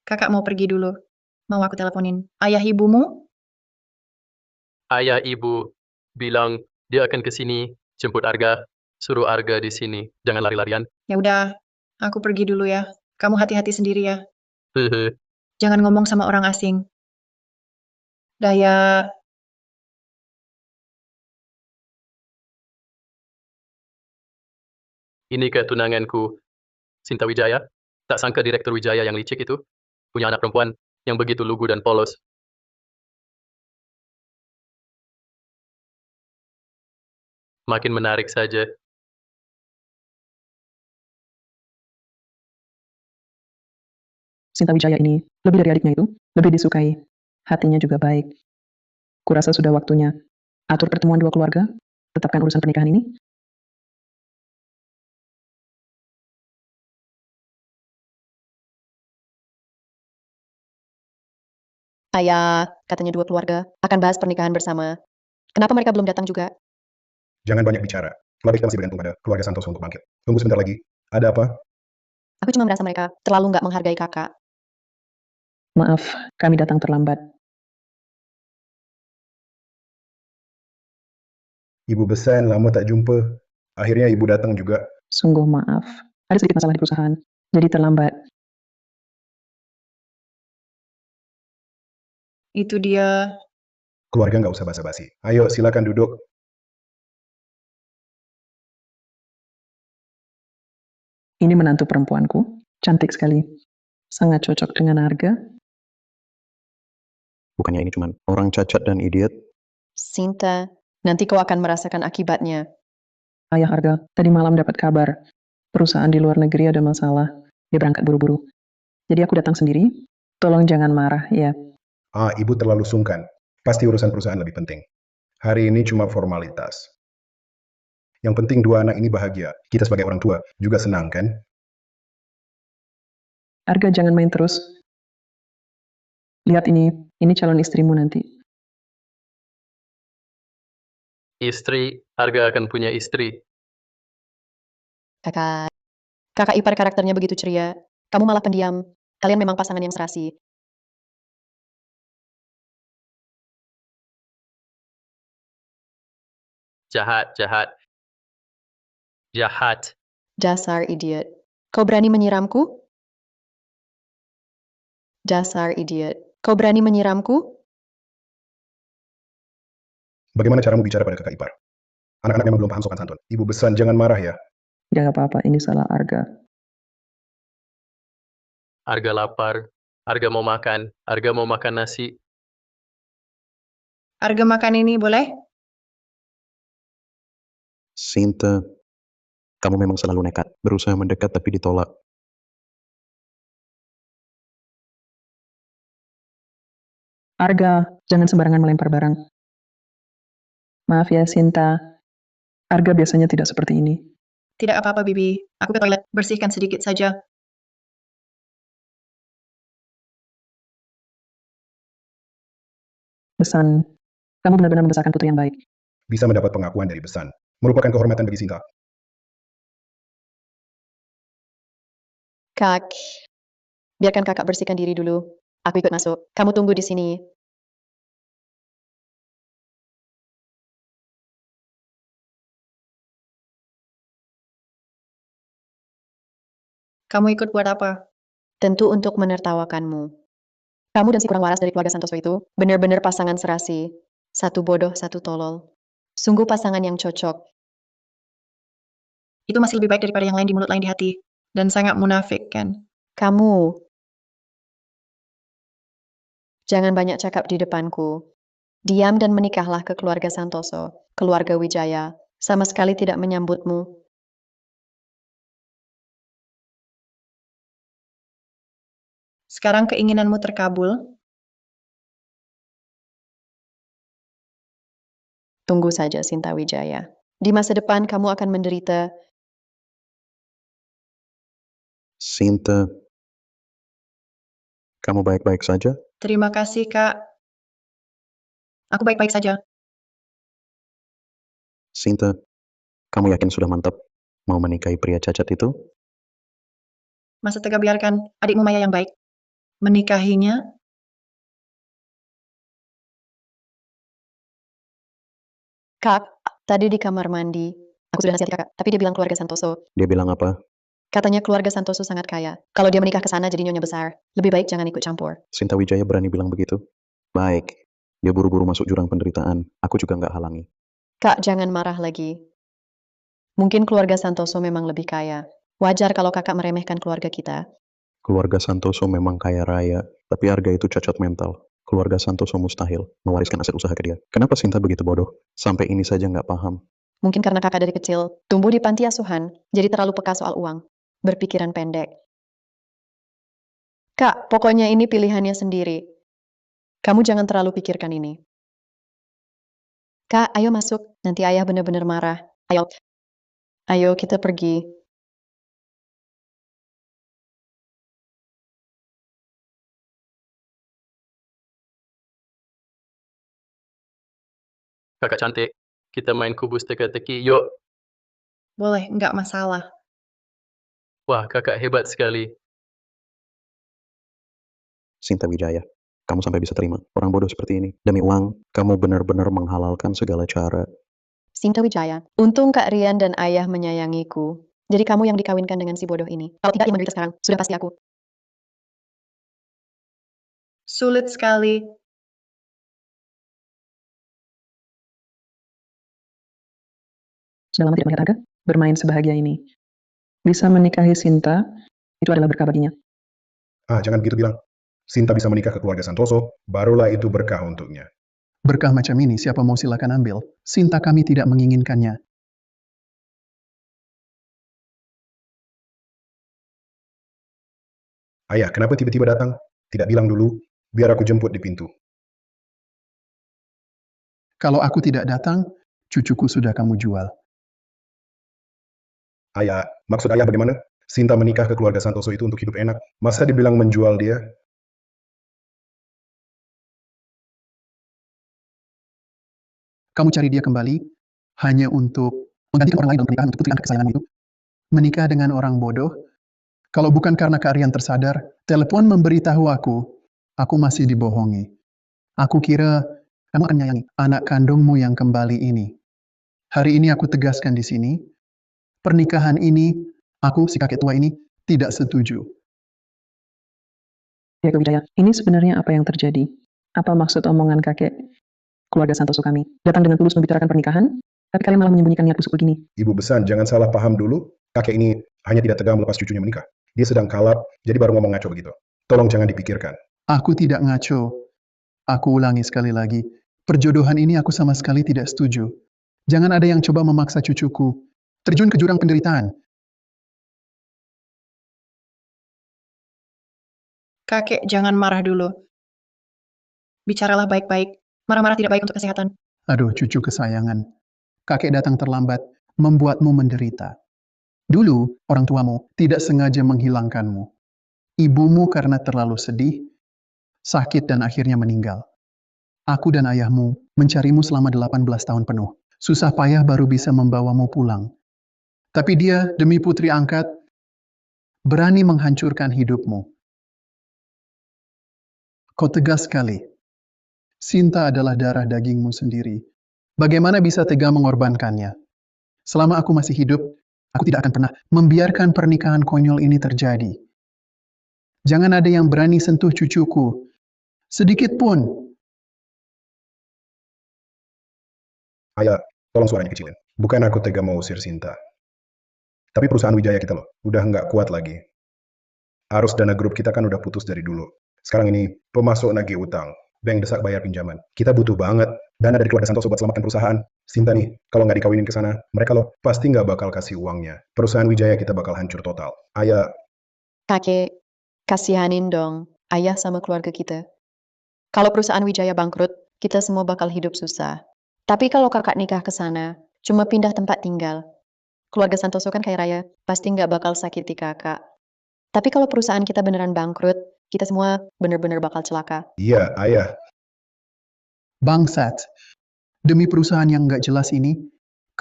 Kakak mau pergi dulu. Mau aku teleponin. Ayah ibumu? Ayah ibu bilang dia akan ke sini, jemput Arga, suruh Arga di sini. Jangan lari-larian. Ya udah, aku pergi dulu ya. Kamu hati-hati sendiri ya. Hehe. Jangan ngomong sama orang asing. Daya, Ini ketunanganku, Sinta Wijaya. Tak sangka Direktur Wijaya yang licik itu punya anak perempuan yang begitu lugu dan polos. Makin menarik saja. Sinta Wijaya ini lebih dari adiknya itu, lebih disukai. Hatinya juga baik. Kurasa sudah waktunya atur pertemuan dua keluarga, tetapkan urusan pernikahan ini. Ayah, katanya dua keluarga akan bahas pernikahan bersama. Kenapa mereka belum datang juga? Jangan banyak bicara. Kelab kita masih bergantung pada keluarga Santoso untuk bangkit. Tunggu sebentar lagi. Ada apa? Aku cuma merasa mereka terlalu nggak menghargai kakak. Maaf, kami datang terlambat. Ibu Besen, lama tak jumpa. Akhirnya ibu datang juga. Sungguh maaf. Ada sedikit masalah di perusahaan, jadi terlambat. Itu dia. Keluarga nggak usah basa-basi. Ayo, silakan duduk. Ini menantu perempuanku, cantik sekali. Sangat cocok dengan Arga. Bukannya ini cuma orang cacat dan idiot. Sinta, nanti kau akan merasakan akibatnya. Ayah Arga, tadi malam dapat kabar. Perusahaan di luar negeri ada masalah. Dia berangkat buru-buru. Jadi aku datang sendiri. Tolong jangan marah, ya. Ibu terlalu sungkan. Pasti urusan perusahaan lebih penting. Hari ini cuma formalitas. Yang penting dua anak ini bahagia. Kita sebagai orang tua juga senang, kan? Arga jangan main terus. Lihat ini calon istrimu nanti. Istri, Arga akan punya istri. Kakak ipar karakternya begitu ceria. Kamu malah pendiam. Kalian memang pasangan yang serasi. Jahat, jahat. Jahat. Dasar idiot. Kau berani menyiramku? Dasar idiot. Kau berani menyiramku? Bagaimana caramu bicara pada kakak ipar? Anak-anak memang belum paham sopan santun. Ibu besan, jangan marah ya. Tidak apa-apa, ini salah Arga. Arga lapar. Arga mau makan. Arga mau makan nasi. Arga makan ini boleh? Sinta, kamu memang selalu nekat. Berusaha mendekat tapi ditolak. Arga, jangan sembarangan melempar barang. Maaf ya, Sinta. Arga biasanya tidak seperti ini. Tidak apa-apa, Bibi. Aku ke toilet, bersihkan sedikit saja. Besan, kamu benar-benar membesarkan putri yang baik. Bisa mendapat pengakuan dari besan. Merupakan kehormatan bagi Sinta. Kak, biarkan kakak bersihkan diri dulu. Aku ikut masuk. Kamu tunggu di sini. Kamu ikut buat apa? Tentu untuk menertawakanmu. Kamu dan si kurang waras dari keluarga Santoso itu benar-benar pasangan serasi. Satu bodoh, satu tolol. Sungguh pasangan yang cocok. Itu masih lebih baik daripada yang lain di mulut, lain di hati. Dan sangat munafik, kan? Kamu jangan banyak cakap di depanku. Diam dan menikahlah ke keluarga Santoso, keluarga Wijaya. Sama sekali tidak menyambutmu. Sekarang keinginanmu terkabul. Tunggu saja, Sinta Wijaya. Di masa depan kamu akan menderita. Sinta, kamu baik-baik saja? Terima kasih, Kak. Aku baik-baik saja. Sinta, kamu yakin sudah mantap mau menikahi pria cacat itu? Masa tega biarkan adikmu Maya yang baik menikahinya? Kak, tadi di kamar mandi. Aku sudah nasihati kakak, tapi dia bilang keluarga Santoso. Dia bilang apa? Katanya keluarga Santoso sangat kaya. Kalau dia menikah ke sana jadi nyonya besar. Lebih baik jangan ikut campur. Sinta Wijaya berani bilang begitu? Baik, dia buru-buru masuk jurang penderitaan. Aku juga nggak halangi. Kak, jangan marah lagi. Mungkin keluarga Santoso memang lebih kaya. Wajar kalau kakak meremehkan keluarga kita. Keluarga Santoso memang kaya raya, tapi harga itu cacat mental. Keluarga Santoso mustahil mewariskan aset usaha ke dia. Kenapa Sinta begitu bodoh? Sampai ini saja nggak paham. Mungkin karena kakak dari kecil tumbuh di panti asuhan, jadi terlalu peka soal uang. Berpikiran pendek. Kak, pokoknya ini pilihannya sendiri. Kamu jangan terlalu pikirkan ini. Kak, ayo masuk. Nanti ayah benar-benar marah. Ayo. Ayo, kita pergi. Kakak cantik. Kita main kubus teka-teki. Yuk. Boleh, nggak masalah. Wah, kakak hebat sekali. Sinta Wijaya, kamu sampai bisa terima orang bodoh seperti ini. Demi uang, kamu benar-benar menghalalkan segala cara. Sinta Wijaya, untung Kak Rian dan ayah menyayangiku. Jadi kamu yang dikawinkan dengan si bodoh ini. Kalau tidak yang menderita sekarang, sudah pasti aku. Sulit sekali. Sudah lama tidak melihat Arga bermain sebahagia ini. Bisa menikahi Sinta, itu adalah berkah baginya. Jangan begitu bilang. Sinta bisa menikah ke keluarga Santoso, barulah itu berkah untuknya. Berkah macam ini siapa mau silakan ambil. Sinta kami tidak menginginkannya. Ayah, kenapa tiba-tiba datang? Tidak bilang dulu, biar aku jemput di pintu. Kalau aku tidak datang, cucuku sudah kamu jual. Ayah, maksud ayah bagaimana? Sinta menikah ke keluarga Santoso itu untuk hidup enak. Masa dibilang menjual dia? Kamu cari dia kembali hanya untuk menggantikan orang lain dalam pernikahan untuk putri angkat kesayanganmu itu. Menikah dengan orang bodoh. Kalau bukan karena keahlian tersadar, telepon memberitahu aku masih dibohongi. Aku kira kamu akan menyayangi anak kandungmu yang kembali ini. Hari ini aku tegaskan di sini, pernikahan ini, aku si kakek tua ini, tidak setuju. Ya, Wijaya, ini sebenarnya apa yang terjadi? Apa maksud omongan kakek keluarga Santoso kami? Datang dengan tulus membicarakan pernikahan, tapi kalian malah menyembunyikan niat busuk begini. Ibu Besan, jangan salah paham dulu. Kakek ini hanya tidak tegang melepas cucunya menikah. Dia sedang kalap, jadi baru ngomong ngaco begitu. Tolong jangan dipikirkan. Aku tidak ngaco. Aku ulangi sekali lagi. Perjodohan ini aku sama sekali tidak setuju. Jangan ada yang coba memaksa cucuku terjun ke jurang penderitaan. Kakek, jangan marah dulu. Bicaralah baik-baik. Marah-marah tidak baik untuk kesehatan. Aduh, cucu kesayangan. Kakek datang terlambat, membuatmu menderita. Dulu, orang tuamu tidak sengaja menghilangkanmu. Ibumu karena terlalu sedih, sakit dan akhirnya meninggal. Aku dan ayahmu mencarimu selama 18 tahun penuh. Susah payah baru bisa membawamu pulang. Tapi dia, demi putri angkat, berani menghancurkan hidupmu. Kau tegas sekali. Sinta adalah darah dagingmu sendiri. Bagaimana bisa tega mengorbankannya? Selama aku masih hidup, aku tidak akan pernah membiarkan pernikahan konyol ini terjadi. Jangan ada yang berani sentuh cucuku. Sedikit pun. Ayah, tolong suaranya kecilin. Bukan aku tega mau usir Sinta. Tapi perusahaan Wijaya kita loh, udah nggak kuat lagi. Arus dana grup kita kan udah putus dari dulu. Sekarang ini, pemasok nagih utang. Bank desak bayar pinjaman. Kita butuh banget dana dari keluarga Santoso buat selamatkan perusahaan. Sinta nih, kalau nggak dikawinin ke sana, mereka loh pasti nggak bakal kasih uangnya. Perusahaan Wijaya kita bakal hancur total. Ayah, Kakek, kasihanin dong ayah sama keluarga kita. Kalau perusahaan Wijaya bangkrut, kita semua bakal hidup susah. Tapi kalau kakak nikah ke sana, cuma pindah tempat tinggal. Keluarga Santoso kan kaya raya, pasti nggak bakal sakiti kakak. Tapi kalau perusahaan kita beneran bangkrut, kita semua bener-bener bakal celaka. iya, ayah. Bangsat. Demi perusahaan yang nggak jelas ini,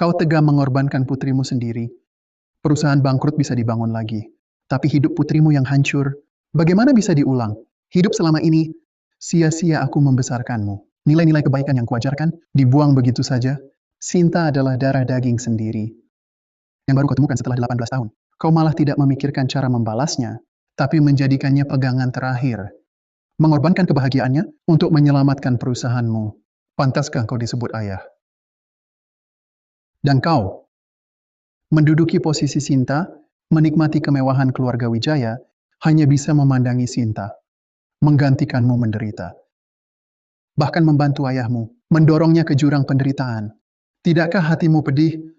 kau tega mengorbankan putrimu sendiri. Perusahaan bangkrut bisa dibangun lagi. Tapi hidup putrimu yang hancur, bagaimana bisa diulang? Hidup selama ini, sia-sia aku membesarkanmu. Nilai-nilai kebaikan yang kuajarkan, dibuang begitu saja. Sinta adalah darah daging sendiri. Yang baru kau temukan setelah 18 tahun. Kau malah tidak memikirkan cara membalasnya, tapi menjadikannya pegangan terakhir. Mengorbankan kebahagiaannya untuk menyelamatkan perusahaanmu. Pantaskah kau disebut ayah? Dan kau, menduduki posisi Sinta, menikmati kemewahan keluarga Wijaya, hanya bisa memandangi Sinta, menggantikanmu menderita. Bahkan membantu ayahmu, mendorongnya ke jurang penderitaan. Tidakkah hatimu pedih?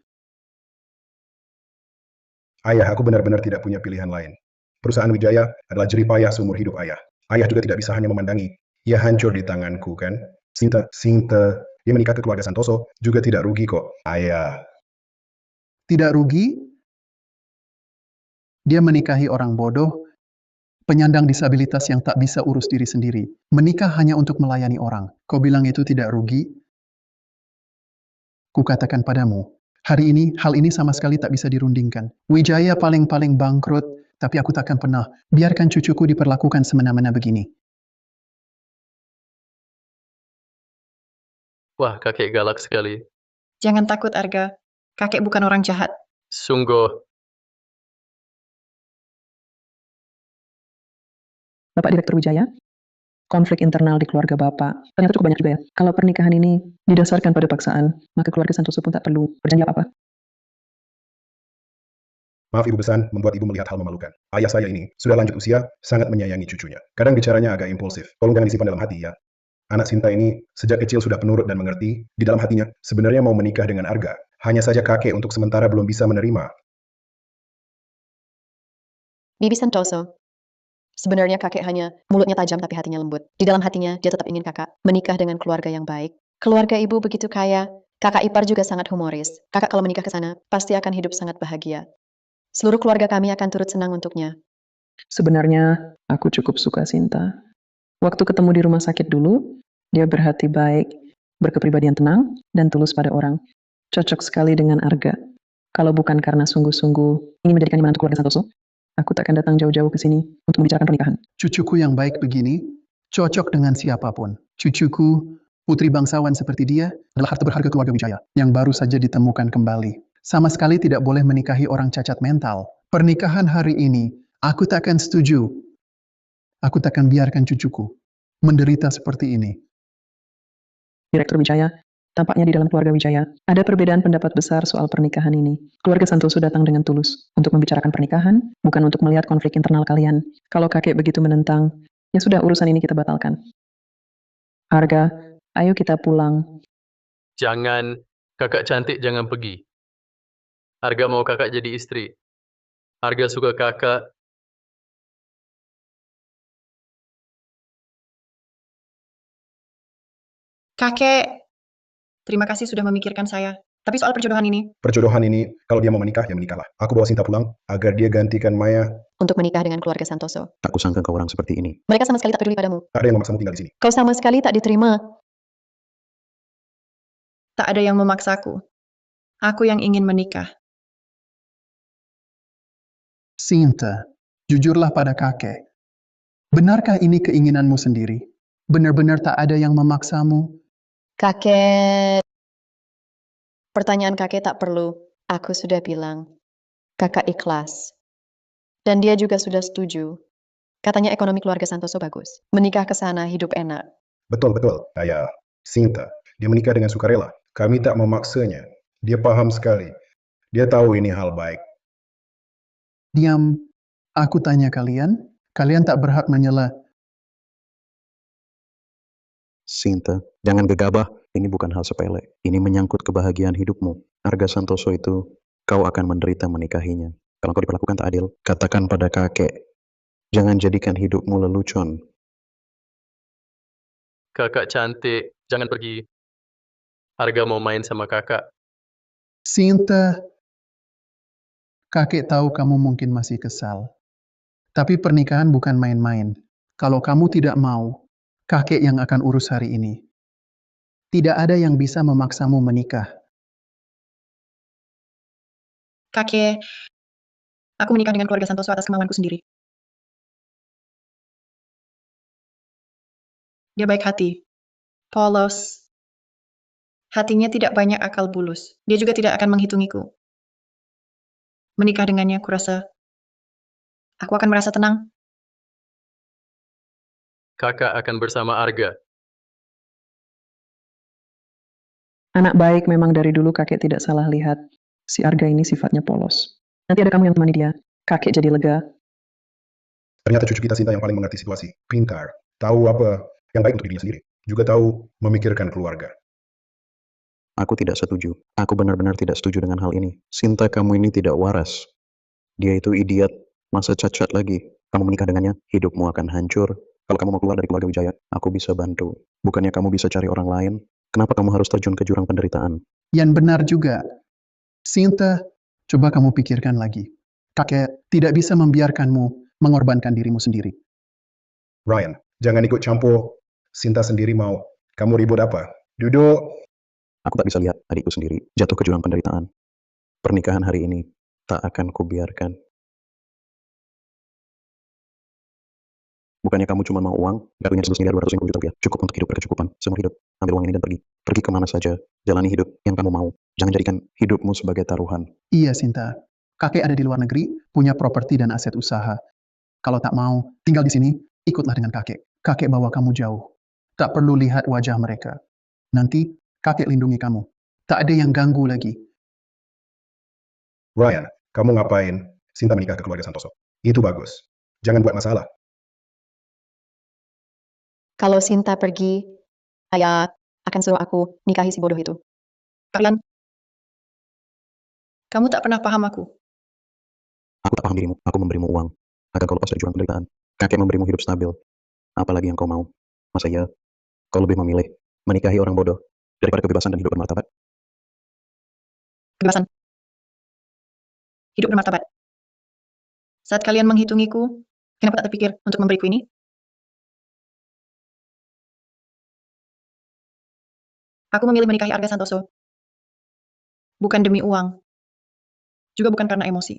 Ayah, aku benar-benar tidak punya pilihan lain. Perusahaan Wijaya adalah jeripayah seumur hidup ayah. Ayah juga tidak bisa hanya memandangi. Ia hancur di tanganku, kan? Sinta, dia menikah ke keluarga Santoso, juga tidak rugi kok. Ayah. Tidak rugi? Dia menikahi orang bodoh, penyandang disabilitas yang tak bisa urus diri sendiri. Menikah hanya untuk melayani orang. Kau bilang itu tidak rugi? Kukatakan padamu, hari ini, hal ini sama sekali tak bisa dirundingkan. Wijaya paling-paling bangkrut, tapi aku takkan pernah biarkan cucuku diperlakukan semena-mena begini. Wah, kakek galak sekali. Jangan takut, Arga. Kakek bukan orang jahat. Sungguh. Bapak Direktur Wijaya, konflik internal di keluarga Bapak ternyata cukup banyak juga ya. Kalau pernikahan ini didasarkan pada paksaan, maka keluarga Santoso pun tak perlu berjanji apa-apa. Maaf Ibu Besan, membuat Ibu melihat hal memalukan. Ayah saya ini sudah lanjut usia, sangat menyayangi cucunya. Kadang bicaranya agak impulsif. Tolong jangan disimpan dalam hati ya. Anak Sinta ini sejak kecil sudah penurut dan mengerti. Di dalam hatinya, sebenarnya mau menikah dengan Arga. Hanya saja kakek untuk sementara belum bisa menerima. Bibi Santoso. Sebenarnya kakek hanya mulutnya tajam tapi hatinya lembut. Di dalam hatinya, dia tetap ingin kakak menikah dengan keluarga yang baik. Keluarga ibu begitu kaya. Kakak ipar juga sangat humoris. Kakak kalau menikah ke sana, pasti akan hidup sangat bahagia. Seluruh keluarga kami akan turut senang untuknya. Sebenarnya, aku cukup suka Sinta. Waktu ketemu di rumah sakit dulu, dia berhati baik, berkepribadian tenang, dan tulus pada orang. Cocok sekali dengan Arga. Kalau bukan karena sungguh-sungguh ingin menjadikannya menantu keluarga Santoso, aku tak akan datang jauh-jauh ke sini untuk membicarakan pernikahan. Cucuku yang baik begini, cocok dengan siapapun. Cucuku, putri bangsawan seperti dia, adalah harta berharga keluarga Wijaya, yang baru saja ditemukan kembali. Sama sekali tidak boleh menikahi orang cacat mental. Pernikahan hari ini, aku tak akan setuju. Aku tak akan biarkan cucuku menderita seperti ini. Direktur Wijaya, tampaknya di dalam keluarga Wijaya, ada perbedaan pendapat besar soal pernikahan ini. Keluarga Santoso datang dengan tulus untuk membicarakan pernikahan, bukan untuk melihat konflik internal kalian. Kalau kakek begitu menentang, ya sudah urusan ini kita batalkan. Arga, ayo kita pulang. Jangan, kakak cantik jangan pergi. Arga mau kakak jadi istri. Arga suka kakak. Kakek, terima kasih sudah memikirkan saya. Tapi soal perjodohan ini, Perjodohan ini, kalau dia mau menikah, ya menikahlah. Aku bawa Sinta pulang, agar dia gantikan Maya. Untuk menikah dengan keluarga Santoso. Tak kusangka kau orang seperti ini. Mereka sama sekali tak peduli padamu. Tak ada yang memaksamu tinggal di sini. Kau sama sekali tak diterima. tak ada yang memaksaku. Aku yang ingin menikah. Sinta, jujurlah pada kakek. Benarkah ini keinginanmu sendiri? Benar-benar tak ada yang memaksamu? Kakek. Pertanyaan kakek tak perlu. Aku sudah bilang. Kakak ikhlas. Dan dia juga sudah setuju. Katanya ekonomi keluarga Santoso bagus. Menikah ke sana hidup enak. Betul. Ayah, Sinta, dia menikah dengan sukarela. Kami tak memaksanya. Dia paham sekali. Dia tahu ini hal baik. Diam, aku tanya kalian, kalian tak berhak menyela. Sinta, jangan gegabah. Ini bukan hal sepele. Ini menyangkut kebahagiaan hidupmu. Arga Santoso itu, kau akan menderita menikahinya. Kalau kau diperlakukan tak adil, katakan pada kakek. Jangan jadikan hidupmu lelucon. Kakak cantik, jangan pergi. Arga mau main sama kakak. Sinta, kakek tahu kamu mungkin masih kesal. Tapi pernikahan bukan main-main. Kalau kamu tidak mau, kakek yang akan urus hari ini. Tidak ada yang bisa memaksamu menikah. Kakek, aku menikah dengan keluarga Santoso atas kemauanku sendiri. Dia baik hati, polos. Hatinya tidak banyak akal bulus. Dia juga tidak akan menghitungiku. Menikah dengannya, kurasa aku akan merasa tenang. Kakak akan bersama Arga. Anak baik memang dari dulu kakek tidak salah lihat. Si Arga ini sifatnya polos. Nanti ada kamu yang temani dia. Kakek jadi lega. Ternyata cucu kita Sinta yang paling mengerti situasi. Pintar. Tahu apa yang baik untuk dirinya sendiri. Juga tahu memikirkan keluarga. Aku tidak setuju. Aku benar-benar tidak setuju dengan hal ini. Sinta kamu ini tidak waras. Dia itu idiot. Masa cacat lagi. Kamu menikah dengannya, hidupmu akan hancur. Kalau kamu mau keluar dari keluarga Wijaya, aku bisa bantu. Bukannya kamu bisa cari orang lain? Kenapa kamu harus terjun ke jurang penderitaan? Yang benar juga. Sinta, coba kamu pikirkan lagi. Kakek tidak bisa membiarkanmu mengorbankan dirimu sendiri. Ryan, jangan ikut campur. Sinta sendiri mau. Kamu ribut apa? Duduk. Aku tak bisa lihat adikku sendiri jatuh ke jurang penderitaan. Pernikahan hari ini tak akan kubiarkan. Bukannya kamu cuma mau uang, gak punya 11.250.000.000 rupiah, cukup untuk hidup berkecukupan, seumur hidup. Ambil uang ini dan pergi. Pergi kemana saja, jalani hidup yang kamu mau. Jangan jadikan hidupmu sebagai taruhan. Iya, Sinta. Kakek ada di luar negeri, punya properti dan aset usaha. Kalau tak mau tinggal di sini, ikutlah dengan kakek. Kakek bawa kamu jauh. Tak perlu lihat wajah mereka. Nanti, kakek lindungi kamu. Tak ada yang ganggu lagi. Ryan, kamu ngapain? Sinta menikah ke keluarga Santoso. Itu bagus. Jangan buat masalah. Kalau Sinta pergi, ayah akan suruh aku nikahi si bodoh itu. Kalian, kamu tak pernah paham aku. Aku tak paham dirimu. Aku memberimu uang agar kau lepas dari jurang penderitaan. Kakek memberimu hidup stabil. Apalagi yang kau mau? Masa iya kau lebih memilih menikahi orang bodoh daripada kebebasan dan hidup bermartabat? Kebebasan. Hidup bermartabat. Saat kalian menghitungiku, kenapa tak terpikir untuk memberiku ini? Aku memilih menikahi Arga Santoso. Bukan demi uang. Juga bukan karena emosi.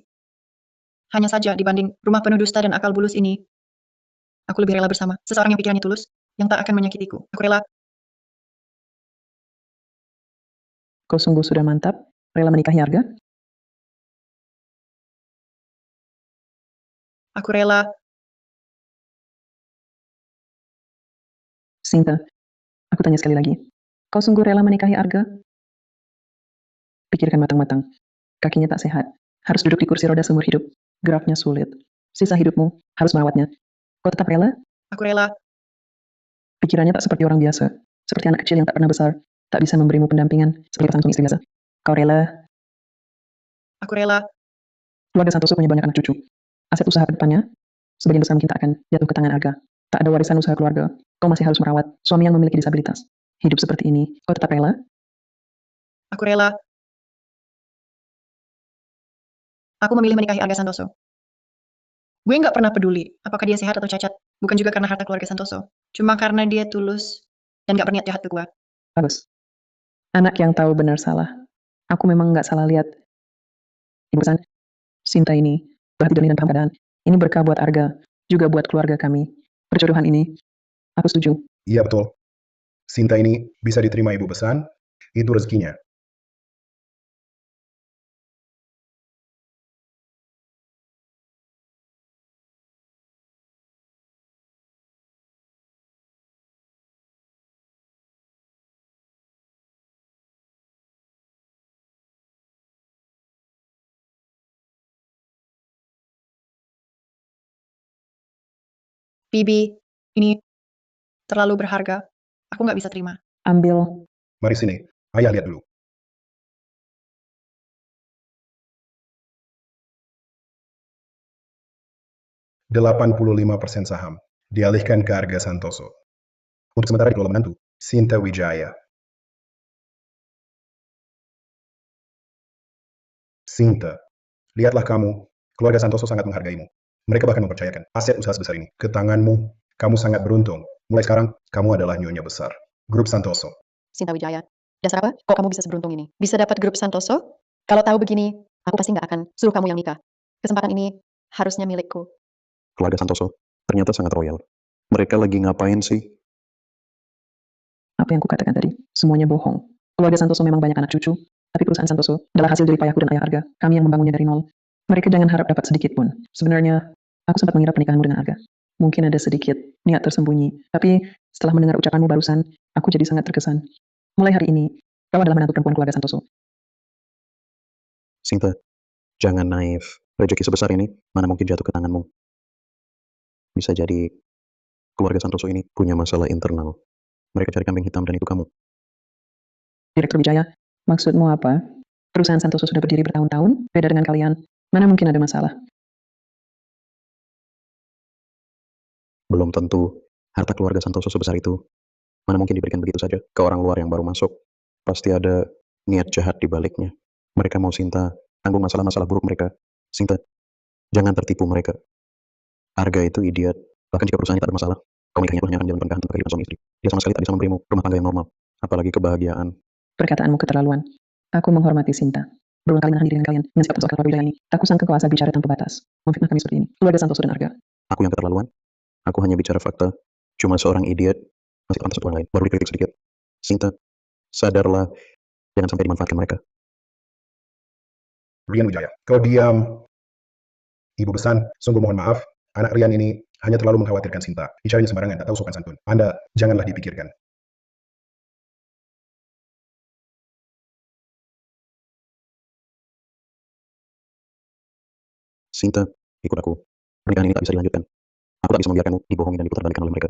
Hanya saja dibanding rumah penuh dusta dan akal bulus ini, aku lebih rela bersama seseorang yang pikirannya tulus, yang tak akan menyakitiku. Aku rela, Kau sungguh sudah mantap, rela menikahi Arga? aku rela, Sinta, aku tanya sekali lagi. Kau sungguh rela menikahi Arga? Pikirkan matang-matang. Kakinya tak sehat. Harus duduk di kursi roda seumur hidup. Geraknya sulit. Sisa hidupmu harus merawatnya. Kau tetap rela? aku rela, Pikirannya tak seperti orang biasa. Seperti anak kecil yang tak pernah besar. Tak bisa memberimu pendampingan seperti pasangan suami istri biasa. Kau rela? aku rela, Keluarga Santoso punya banyak anak cucu. Aset usaha ke depannya, sebagian besar mungkin tak akan jatuh ke tangan Arga. Tak ada warisan usaha keluarga. Kau masih harus merawat suami yang memiliki disabilitas. Hidup seperti ini, kau tetap rela? aku rela. Aku memilih menikahi Arga Santoso. Gue nggak pernah peduli apakah dia sehat atau cacat. Bukan juga karena harta keluarga Santoso. Cuma karena dia tulus dan nggak berniat jahat ke gue. Bagus. Anak yang tahu benar salah. Aku memang nggak salah lihat. Ibu San, Sinta ini, berhati dan paham keadaan. Ini berkah buat Arga, juga buat keluarga kami. Perjodohan ini, aku setuju. Iya betul. Sinta ini bisa diterima ibu besan, itu rezekinya. Bibi, ini terlalu berharga. Aku nggak bisa terima. Ambil. Mari sini, ayah lihat dulu. %85 saham dialihkan ke Arga Santoso. Untuk sementara dikelola menantu, Sinta Wijaya. Sinta, lihatlah kamu, keluarga Santoso sangat menghargaimu. Mereka bahkan mempercayakan aset usaha sebesar ini ke tanganmu. Kamu sangat beruntung. Mulai sekarang, kamu adalah nyonya besar. Grup Santoso. Sinta Wijaya. Dasar apa? Kok kamu bisa seberuntung ini? Bisa dapat grup Santoso? Kalau tahu begini, aku pasti nggak akan suruh kamu yang nikah. Kesempatan ini harusnya milikku. Keluarga Santoso ternyata sangat royal. Mereka lagi ngapain sih? Apa yang kukatakan tadi? Semuanya bohong. Keluarga Santoso memang banyak anak cucu, tapi perusahaan Santoso adalah hasil jerih payahku dan ayah Arga. Kami yang membangunnya dari nol. Mereka jangan harap dapat sedikit pun. Sebenarnya, aku sempat mengira pernikahanmu dengan Arga. Mungkin ada sedikit niat tersembunyi. Tapi setelah mendengar ucapanmu barusan, aku jadi sangat terkesan. Mulai hari ini, kau adalah menantu perempuan keluarga Santoso. Sinta, jangan naif. Rezeki sebesar ini mana mungkin jatuh ke tanganmu. Bisa jadi keluarga Santoso ini punya masalah internal. Mereka cari kambing hitam dan itu kamu. Direktur Wijaya, maksudmu apa? Perusahaan Santoso sudah berdiri bertahun-tahun, beda dengan kalian. Mana mungkin ada masalah? Belum tentu harta keluarga Santoso sebesar itu. Mana mungkin diberikan begitu saja ke orang luar yang baru masuk. Pasti ada niat jahat di baliknya. Mereka mau Sinta tanggung masalah-masalah buruk mereka. Sinta, jangan tertipu mereka. Harga itu idiot. Bahkan jika perusahaannya tak ada masalah, kau nikahnya pun hanya akan jalan pernikahan tanpa kehidupan suami istri. Dia sama sekali tak bisa memberimu rumah tangga yang normal. Apalagi kebahagiaan. Perkataanmu keterlaluan. Aku menghormati Sinta. Berulang kali menahan diri dengan kalian, dengan sikap soal keluarga Wijaya ini. Tak kusangka kau asal bicara tanpa batas. Memfitnah kami seperti ini. Keluarga Santoso dan Arga. Aku yang keterlaluan. Aku hanya bicara fakta. Cuma seorang idiot masih pantas untuk orang lain. Baru dikritik sedikit. Sinta, sadarlah. Jangan sampai dimanfaatkan mereka. Rian Wijaya. Kau diam. Ibu besan, sungguh mohon maaf. Anak Rian ini hanya terlalu mengkhawatirkan Sinta. Bicaranya sembarangan, tak tahu sopan santun. Anda janganlah dipikirkan. Sinta, ikut aku. Pernikahan ini tak bisa dilanjutkan. Aku tak bisa membiarkanmu dibohongi dan diputarbalikkan oleh mereka.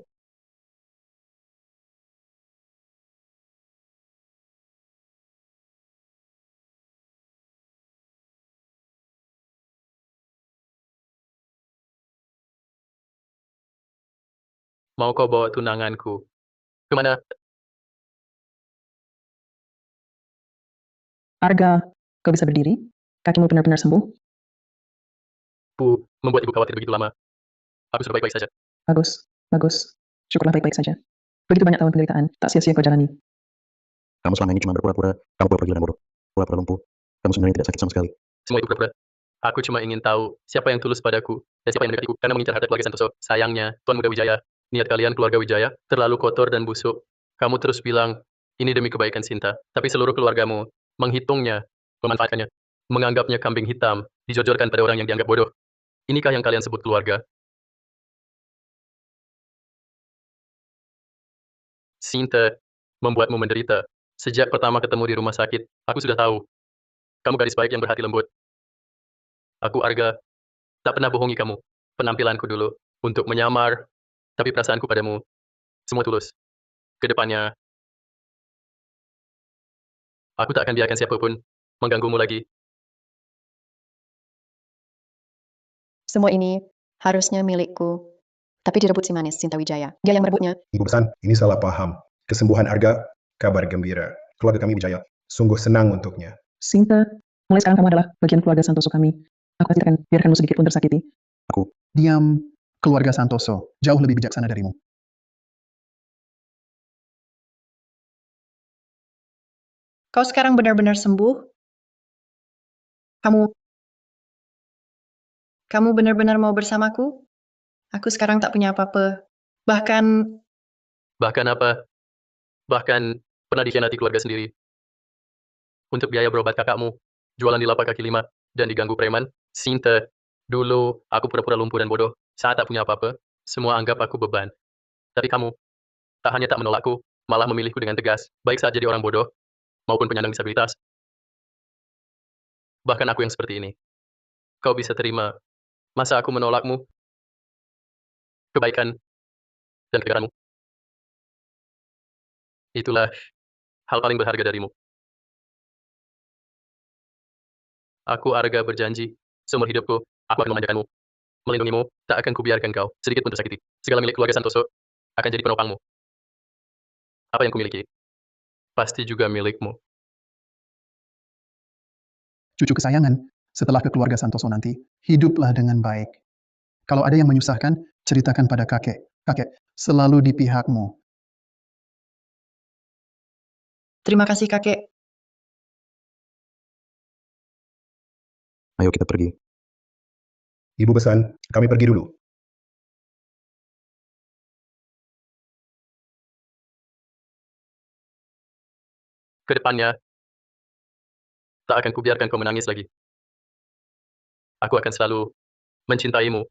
Mau kau bawa tunanganku? Kemana? Arga, kau bisa berdiri? Kakimu benar-benar sembuh? Bu, membuat ibu khawatir begitu lama. Aku sudah baik-baik saja. Bagus, bagus. Syukurlah baik-baik saja. Begitu banyak tahun penderitaan, tak sia-sia kau jalani. Kamu selama ini cuma berpura-pura, kamu pura-pura gila dan bodoh. Pura-pura lumpuh. Kamu sebenarnya tidak sakit sama sekali. Semua itu pura-pura. Aku cuma ingin tahu siapa yang tulus padaku dan siapa yang mendekatiku karena mengincar harta keluarga Santoso. Sayangnya, Tuan Muda Wijaya, niat kalian keluarga Wijaya terlalu kotor dan busuk. Kamu terus bilang, ini demi kebaikan Sinta. Tapi seluruh keluargamu menghitungnya, memanfaatkannya, menganggapnya kambing hitam, dijojorkan pada orang yang dianggap bodoh. Inikah yang kalian sebut keluarga? Sinta membuatmu menderita. Sejak pertama ketemu di rumah sakit, aku sudah tahu. Kamu gadis baik yang berhati lembut. Aku Arga, tak pernah bohongi kamu. Penampilanku dulu untuk menyamar, tapi perasaanku padamu semua tulus. Kedepannya, aku tak akan biarkan siapapun mengganggumu lagi. Semua ini harusnya milikku. Tapi direbut si manis, Sinta Wijaya. Dia yang merebutnya. Ibu pesan, ini salah paham. Kesembuhan Arga, kabar gembira. Keluarga kami Wijaya, sungguh senang untuknya. Sinta, mulai sekarang kamu adalah bagian keluarga Santoso kami. Aku tidak akan biarkanmu sedikit pun tersakiti. Diam, keluarga Santoso, jauh lebih bijaksana darimu. Kau sekarang benar-benar sembuh? Kamu benar-benar mau bersamaku? Aku sekarang tak punya apa-apa. Bahkan, Bahkan apa? Bahkan pernah dikhianati keluarga sendiri. Untuk biaya berobat kakakmu, jualan di lapak kaki lima, dan diganggu preman. Sinta, dulu aku pura-pura lumpuh dan bodoh. Saat tak punya apa-apa, semua anggap aku beban. Tapi kamu, tak hanya tak menolakku, malah memilihku dengan tegas, baik saat jadi orang bodoh, maupun penyandang disabilitas. Bahkan aku yang seperti ini. Kau bisa terima, masa aku menolakmu? Kebaikan dan ketegaranmu. Itulah hal paling berharga darimu. Aku Arga berjanji, seumur hidupku, aku akan memanjakanmu, melindungimu, tak akan kubiarkan kau sedikit pun tersakiti. Segala milik keluarga Santoso akan jadi penopangmu. Apa yang kumiliki, pasti juga milikmu. Cucu kesayangan, setelah ke keluarga Santoso nanti, hiduplah dengan baik. Kalau ada yang menyusahkan, ceritakan pada kakek. Kakek selalu di pihakmu. terima kasih kakek. Ayo kita pergi. Ibu pesan, kami pergi dulu. Kedepannya, tak akan kubiarkan kau menangis lagi. Aku akan selalu mencintaimu